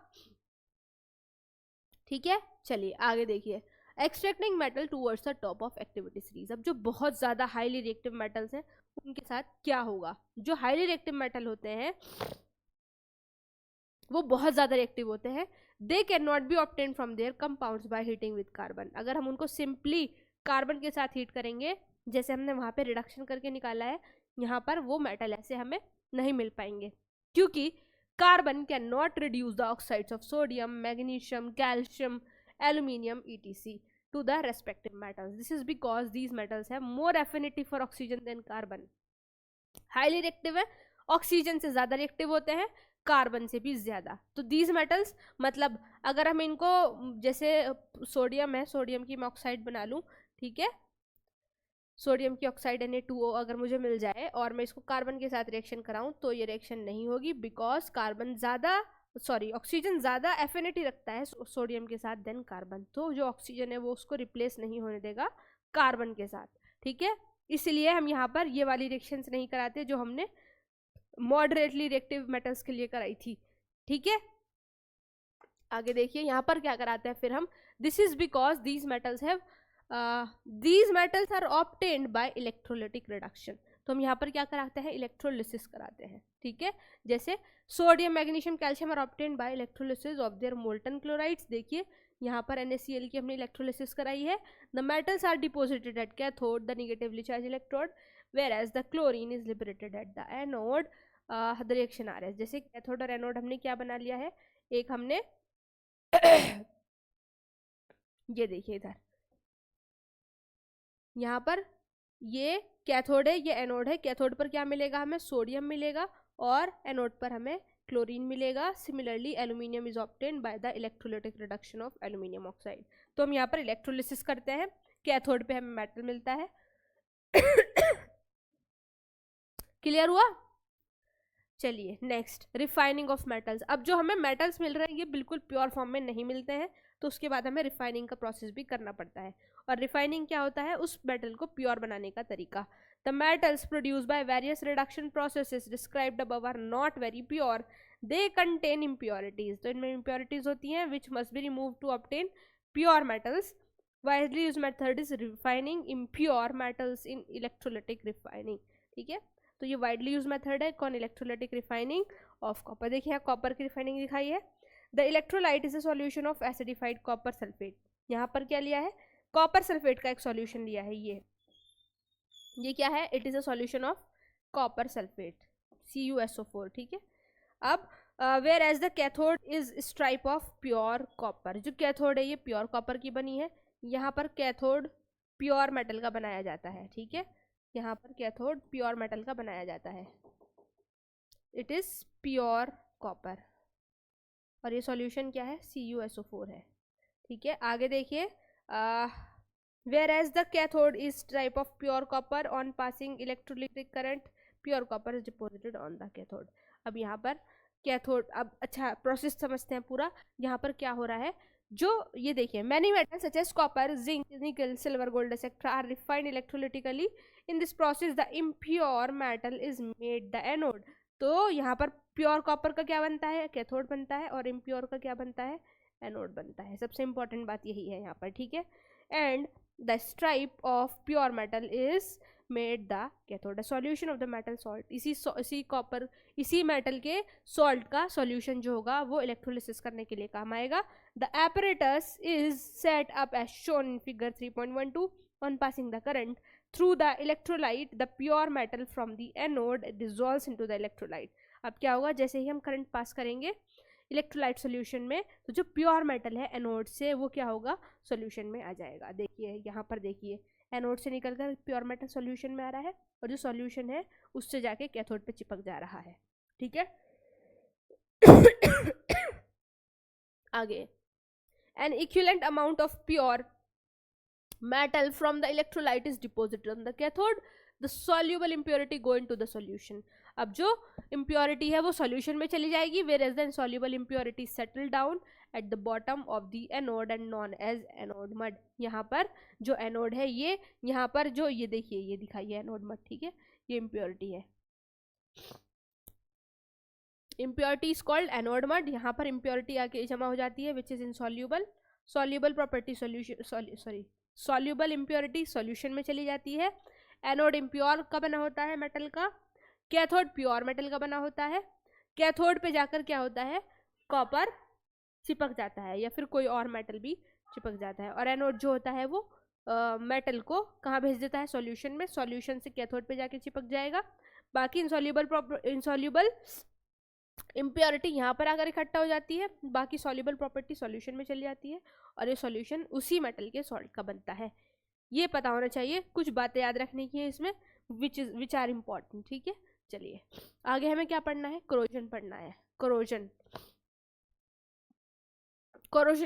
ठीक है, चलिए आगे देखिए, extracting metal towards the top of activity series. अब जो बहुत ज़्यादा हाईली रिएक्टिव मेटल्स हैं उनके साथ क्या होगा, जो हाईली रिएक्टिव मेटल होते हैं वो बहुत ज़्यादा रिएक्टिव होते हैं, they can not be obtain from their compounds by heating with carbon. अगर हम उनको सिंपली कार्बन के साथ हीट करेंगे, जैसे हमने वहाँ पे रिडक्शन करके निकाला है, यहाँ पर वो मेटल ऐसे हमें नहीं मिल पाएंगे, क्योंकि carbon can not reduce the oxides of sodium, magnesium, calcium, aluminium etc to the respective metals. This is because these metals have more affinity for oxygen than carbon. Highly reactive है, ऑक्सीजन से ज़्यादा रिएक्टिव होते हैं, कार्बन से भी ज़्यादा। तो दीज मेटल्स, मतलब अगर हम इनको, जैसे सोडियम है, सोडियम की मैं ऑक्साइड बना लूँ, ठीक है, सोडियम की ऑक्साइड Na2O अगर मुझे मिल जाए और मैं इसको कार्बन के साथ रिएक्शन कराऊं तो ये रिएक्शन नहीं होगी, बिकॉज ऑक्सीजन ज़्यादा एफिनिटी रखता है सोडियम के साथ देन कार्बन। तो जो ऑक्सीजन है वो उसको रिप्लेस नहीं होने देगा कार्बन के साथ। ठीक है, इसलिए हम यहाँ पर ये वाली रिएक्शंस नहीं कराते जो हमने मॉडरेटली रिएक्टिव मेटल्स के लिए कराई थी। ठीक है, आगे देखिए यहाँ पर क्या कराते हैं फिर हम, this is because these metals have these metals are obtained by electrolytic reduction. तो हम यहाँ पर क्या कराते हैं, इलेक्ट्रोलिसिस कराते हैं, ठीक है। जैसे sodium, magnesium, calcium are obtained by electrolysis of their molten chlorides. देखिए यहाँ पर NaCl की हमने इलेक्ट्रोलिसिस कराई है। The metals are deposited at cathode, the negatively charged electrode, whereas the chlorine is liberated at the anode. The reaction आ रहा है, जैसे कैथोड और एनोड हमने क्या बना लिया है, एक हमने ये देखिए इधर, यहाँ पर ये कैथोड है, ये एनोड है। कैथोड पर क्या मिलेगा हमें, सोडियम मिलेगा, और एनोड पर हमें क्लोरीन मिलेगा। Similarly aluminium is obtained by the electrolytic reduction of aluminium oxide. तो हम यहाँ पर इलेक्ट्रोलिसिस करते हैं, कैथोड पे हमें मेटल मिलता है। क्लियर हुआ? चलिए नेक्स्ट, रिफाइनिंग ऑफ मेटल्स। अब जो हमें मेटल्स मिल रहे हैं ये बिल्कुल प्योर फॉर्म में नहीं मिलते हैं, तो उसके बाद हमें रिफाइनिंग का प्रोसेस भी करना पड़ता है। और रिफाइनिंग क्या होता है, उस मेटल को प्योर बनाने का तरीका। The metals produce by various reduction processes described above are not very pure, they contain impurities. तो इनमें इम्प्योरिटीज होती हैं which must be remove to obtain pure metals. Widely used method is refining impure metals in electrolytic refining, ठीक है। तो ये वाइडली यूज मेथड है कौन, इलेक्ट्रोलाइटिक रिफाइनिंग ऑफ कॉपर। देखिए यहाँ कॉपर की रिफाइनिंग दिखाई है। The electrolyte is a solution of acidified copper sulphate. यहाँ पर क्या लिया है, कॉपर सल्फेट का एक सॉल्यूशन लिया है। ये क्या है, it is a solution of copper sulphate, CuSO4, ठीक है। अब whereas the cathode is stripe of pure copper. जो कैथोड है ये प्योर कॉपर की बनी है। यहाँ पर कैथोड प्योर मेटल का बनाया जाता है, ठीक है। यहाँ पर कैथोड प्योर मेटल का बनाया जाता है, इट इज प्योर कॉपर, और ये सॉल्यूशन क्या है, CuSO4 है, ठीक है। आगे देखिए, whereas the cathode is type of pure copper, on passing electrolytic current pure copper is deposited on the cathode. अब यहाँ पर कैथोड, अब अच्छा प्रोसेस समझते हैं पूरा। यहाँ पर क्या हो रहा है, जो ये देखिए, many metals such as copper, zinc, nickel, silver, gold etcetera are refined electrolytically. In this process the impure metal is made the anode. तो यहाँ पर प्योर कॉपर का क्या बनता है, कैथोड बनता है, और इम्प्योर का क्या बनता है, एनोड बनता है। सबसे इंपॉर्टेंट बात यही है यहाँ पर, ठीक है। And the stripe of pure metal is made the cathode. Solution of the metal salt, इसी कॉपर, इसी मेटल के सॉल्ट का सॉल्यूशन जो होगा वो इलेक्ट्रोलिसिस करने के लिए काम आएगा। The apparatus is set up as shown in figure 3.12. On passing the current through the electrolyte, the pure metal from the anode dissolves into the electrolyte. अब क्या होगा, जैसे ही हम करंट पास करेंगे इलेक्ट्रोलाइट सॉल्यूशन में, तो जो प्योर मेटल है एनोड से वो क्या होगा, सॉल्यूशन में आ जाएगा। देखिए यहाँ पर देखिए, एनोड से निकलकर प्योर मेटल सॉल्यूशन में आ रहा है, और जो सॉल्यूशन है उससे जाके कैथोड पे चिपक जा रहा है, ठीक है। आगे, an equivalent amount of pure metal from the electrolyte is deposited on the cathode, the soluble impurity go into the solution. अब जो impurity है वो solution में चली जाएगी, whereas the insoluble impurity settle down at the bottom of the anode and known as anode mud. यहाँ पर जो anode है ये, यहाँ पर जो ये देखिए ये दिखाई है anode mud, ठीक है, ये impurity है, impurity is called anode mud. यहाँ पर impurity आके जमा हो जाती है which is insoluble. soluble property solution soluble impurity solution में चली जाती है। एनोड इम्प्योर का बना होता है मेटल का, कैथोड प्योर मेटल का बना होता है। कैथोड पे जाकर क्या होता है, कॉपर चिपक जाता है या फिर कोई और मेटल भी चिपक जाता है, और एनोड जो होता है वो मेटल को कहाँ भेज देता है, सॉल्यूशन में, सॉल्यूशन से कैथोड पे जाके चिपक जाएगा। बाकी इंसॉल्यूबल इम्प्योरिटी यहाँ पर आकर इकट्ठा हो जाती है, बाकी सॉल्युबल प्रॉपर्टी सॉल्यूशन में चली जाती है, और ये सॉल्यूशन उसी मेटल के सॉल्ट का बनता है। ये पता होना चाहिए, कुछ बातें याद रखने की है इसमें, विच आर इम्पॉर्टेंट, ठीक है। चलिए आगे हमें क्या पढ़ना है, कोरोजन पढ़ना है। कोरोजन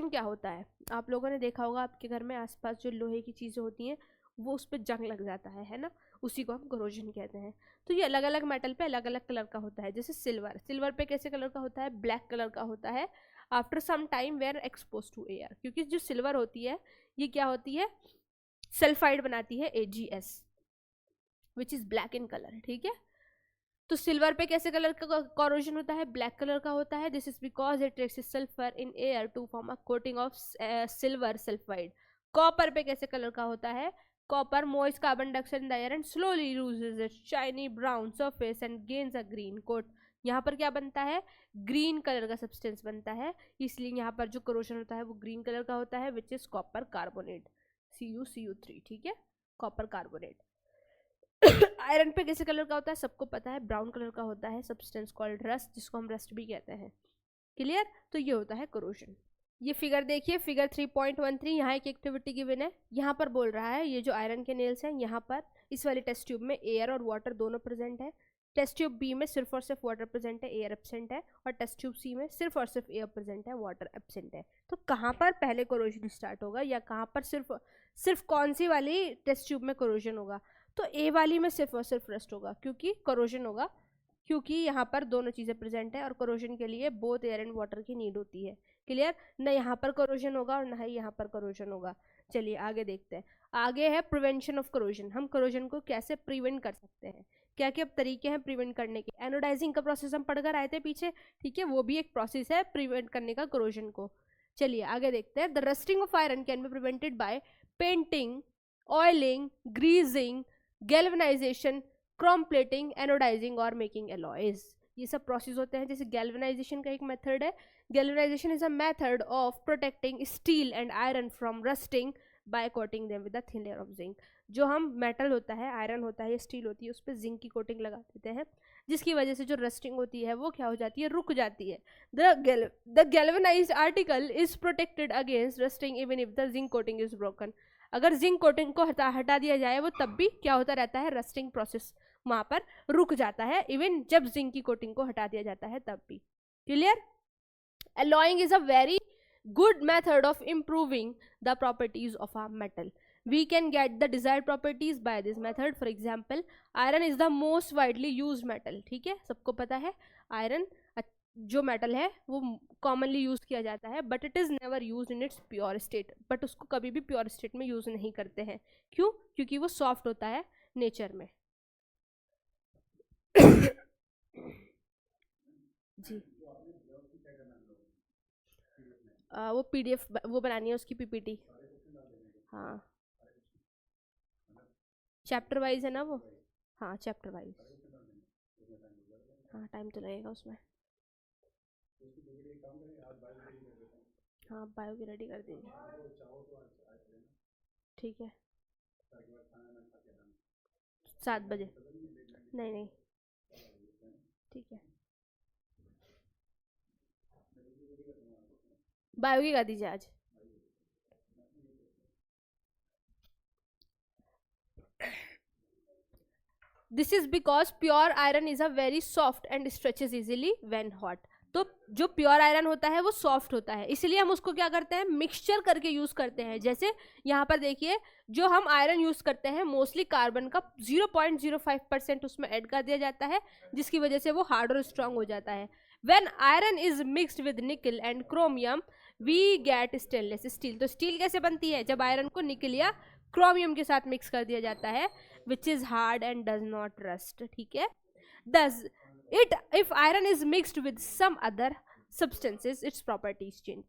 क्या होता है, आप लोगों ने देखा होगा आपके घर में आसपास जो लोहे की चीज़ें होती हैं वो उस पर जंग लग जाता है ना, उसी को हम कोरोजन कहते हैं। तो ये अलग अलग मेटल पे अलग अलग कलर का होता है। जैसे सिल्वर पे कैसे कलर का होता है, ब्लैक कलर का होता है after some time where expose to air, क्योंकि जो सिल्वर होती है ये क्या होती है, सल्फाइड बनाती है AgS which is black in colour, ठीक है। तो सिल्वर पे कैसे कलर का कोरोजन होता है, ब्लैक कलर का होता है। This is because it treks sulphur in air to form a coating of silver sulphide copper पे कैसे कलर का होता है? Copper moist carbon dioxide in the air and slowly loses its shiny brown surface and gains a green coat. यहाँ पर क्या बनता है? ग्रीन कलर का सब्सटेंस बनता है, इसलिए यहाँ पर जो करोशन होता है वो ग्रीन कलर का होता है, which is copper carbonate, CuCu3, ठीक है, कॉपर कार्बोनेट। आयरन पे कैसे कलर का होता है? सबको पता है, ब्राउन कलर का होता है, सब्सटेंस कॉल्ड रस्ट, जिसको हम रस्ट भी कहते हैं। क्लियर? तो ये होता है करोशन। ये फिगर देखिए, फिगर 3.13, यहाँ एक एक्टिविटी गिवन है। यहाँ पर बोल रहा है ये जो आयरन के नेल्स हैं, यहाँ पर इस वाली टेस्ट ट्यूब में एयर और वाटर दोनों प्रेजेंट है। टेस्ट ट्यूब बी में सिर्फ और सिर्फ वाटर प्रेजेंट है, एयर एब्सेंट है, और टेस्ट ट्यूब सी में सिर्फ और सिर्फ एयर प्रेजेंट है, वाटर एब्सेंट है। तो कहाँ पर पहले कोरोजन स्टार्ट होगा, या कहाँ पर सिर्फ कौन सी वाली टेस्ट ट्यूब में कोरोजन होगा? तो ए वाली में सिर्फ और सिर्फ रस्ट होगा, क्योंकि कोरोजन होगा, क्योंकि यहाँ पर दोनों चीज़ें प्रेजेंट है और कोरोजन के लिए बोथ एयर एंड वाटर की नीड होती है। क्लियर? न यहाँ पर कोरोजन होगा और न ही यहाँ पर कोरोजन होगा। चलिए आगे देखते हैं। आगे है प्रिवेंशन ऑफ कोरोजन। हम कोरोजन को कैसे प्रिवेंट कर सकते हैं, क्या क्या तरीके हैं प्रिवेंट करने के? एनोडाइजिंग का प्रोसेस हम पढ़कर आए थे पीछे, ठीक है, वो भी एक प्रोसेस है प्रिवेंट करने का कोरोजन को। चलिए आगे देखते हैं। The rusting of iron can be prevented by painting, oiling, greasing, galvanisation, chrome plating, anodising और मेकिंग एलॉयज। ये सब प्रोसेस होते हैं। जैसे गैल्वेनाइजेशन का एक मेथड है। Galvanisation is a method of protecting steel and iron from rusting by coating them with a thin layer of zinc. जो हम मेटल होता है, आयरन होता है या स्टील होती है, उस पर जिंक की कोटिंग लगा देते हैं, जिसकी वजह से जो रस्टिंग होती है वो क्या हो जाती है? रुक जाती है। The galvanised article is protected against rusting even if the zinc coating is broken. अगर जिंक कोटिंग को हटा दिया जाए, वो तब भी क्या होता रहता है? रस्टिंग प्रोसेस वहाँ पर रुक जाता है, इवन जब जिंक की कोटिंग को हटा दिया जाता है तब भी। Clear? Alloying is a very good method of improving the properties of a metal. We can get the desired properties by this method. For example, iron is the most widely used metal. ठीक है, सबको पता है आयरन जो मेटल है वो कॉमनली यूज किया जाता है, but it is never use in its pure state. But उसको कभी भी प्योर स्टेट में यूज नहीं करते हैं। क्यों? क्योंकि वो सॉफ्ट होता है नेचर में। जी वो PDF वो बनानी है, उसकी PPT। हाँ, चैप्टर वाइज है ना वो? हाँ, चैप्टर वाइज। हाँ, टाइम तो लगेगा उसमें। हाँ, बायो की रेडी कर दीजिए। ठीक है, 7 बजे। नहीं, ठीक है, बायो की कर दीजिए आज। This is because pure iron is a very soft and stretches easily when hot. तो जो प्योर आयरन होता है वो सॉफ्ट होता है, इसलिए हम उसको क्या करते हैं? मिक्सचर करके यूज करते हैं। जैसे यहाँ पर देखिए, जो हम आयरन यूज करते हैं मोस्टली कार्बन का 0.05% उसमें ऐड कर दिया जाता है, जिसकी वजह से वो हार्ड और स्ट्रांग हो जाता है। When iron is mixed with nickel and chromium we get stainless steel. तो स्टील कैसे बनती है? जब आयरन को निकल या क्रोमियम के साथ मिक्स कर दिया जाता है, which is hard and does not rust. ठीक है, does it if iron is mixed with some other substances its properties change.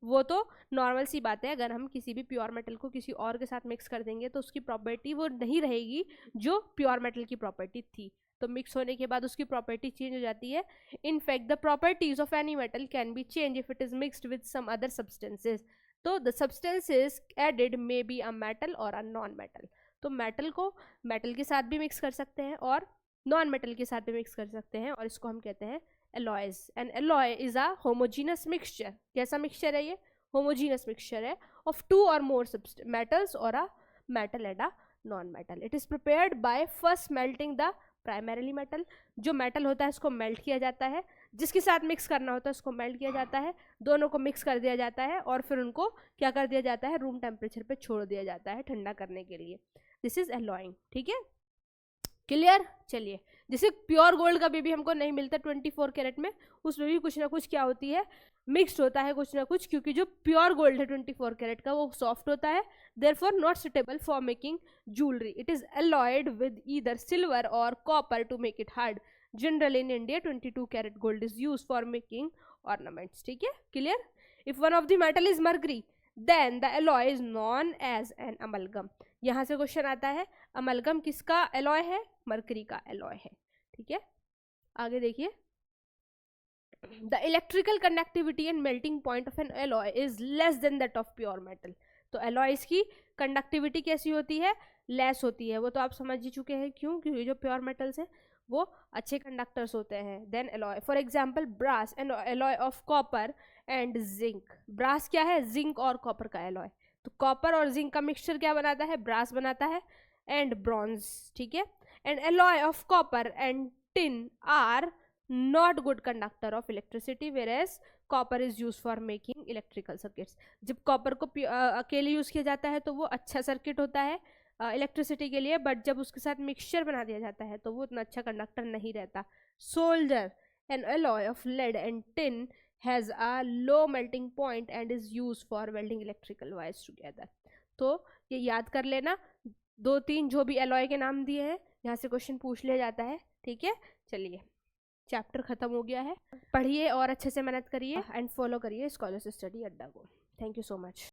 वो तो नॉर्मल सी बात है, अगर हम किसी भी प्योर मेटल को किसी और के साथ मिक्स कर देंगे तो उसकी प्रॉपर्टी वो नहीं रहेगी जो प्योर मेटल की प्रॉपर्टी थी। तो मिक्स होने के बाद उसकी प्रॉपर्टी चेंज हो जाती है। In fact the properties of any metal can be change if it is mixed with some other substances. तो the substances added may be a metal और अ नॉन मेटल। तो मेटल को मेटल के साथ भी मिक्स कर सकते हैं और नॉन मेटल के साथ भी मिक्स कर सकते हैं, और इसको हम कहते हैं alloys. And alloy is a homogeneous mixture. कैसा मिक्सचर है ये? होमोजीनस मिक्सचर है of 2 or more metals or a metal and a non-metal. It is prepared by first melting the primarily metal. जो मेटल होता है इसको मेल्ट किया जाता है, जिसके साथ मिक्स करना होता है उसको मेल्ट किया जाता है, दोनों को मिक्स कर दिया जाता है और फिर उनको क्या कर दिया जाता है? रूम टेम्परेचर पे छोड़ दिया जाता है ठंडा करने के लिए। This is alloying. ठीक है, क्लियर? चलिए, जैसे प्योर गोल्ड का भी हमको नहीं मिलता 24 कैरेट में, उसमें भी कुछ ना कुछ क्या होती है? मिक्स्ड होता है कुछ ना कुछ, क्योंकि जो प्योर गोल्ड है 24 कैरेट का वो सॉफ्ट होता है, therefore not suitable for making jewellery. It is alloyed with either silver और copper to make it hard. Generally in India 22 carat gold is use for making ornaments. ठीक है, clear? If one of the metal is mercury then the alloy is known as an amalgam. यहाँ से क्वेश्चन आता है, अमलगम किसका एलॉय है? मरकरी का एलॉय है। ठीक है, आगे देखिए, the electrical conductivity and melting point of N alloy is less than that of pure metal. तो एलॉयज की कंडक्टिविटी कैसी होती है? लेस होती है। वो तो आप समझ ही चुके हैं, क्यों? क्योंकि जो प्योर मेटल्स हैं वो अच्छे कंडक्टर्स होते हैं then alloy. For example brass and alloy of copper and zinc. Brass क्या है? जिंक और कॉपर का एलॉय। तो कॉपर और जिंक का मिक्सचर क्या बनाता है? ब्रास बनाता है, एंड ब्रॉन्ज। ठीक है, and alloy of copper and tin are not good conductor of electricity, whereas copper is use for making electrical circuits. जब कॉपर को अकेले यूज किया जाता है तो वो अच्छा सर्किट होता है इलेक्ट्रिसिटी के लिए, बट जब उसके साथ मिक्सचर बना दिया जाता है तो वो उतना अच्छा कंडक्टर नहीं रहता। Solder an alloy of lead and tin has a low melting point and is use for welding electrical wires together. तो ये याद कर लेना, 2-3 जो भी एलॉय के नाम दिए हैं यहाँ से क्वेश्चन पूछ लिया जाता है। ठीक है, चलिए चैप्टर खत्म हो गया है। पढ़िए और अच्छे से मेहनत करिए एंड फॉलो करिए स्कॉलर्स स्टडी अड्डा को। Thank you so much.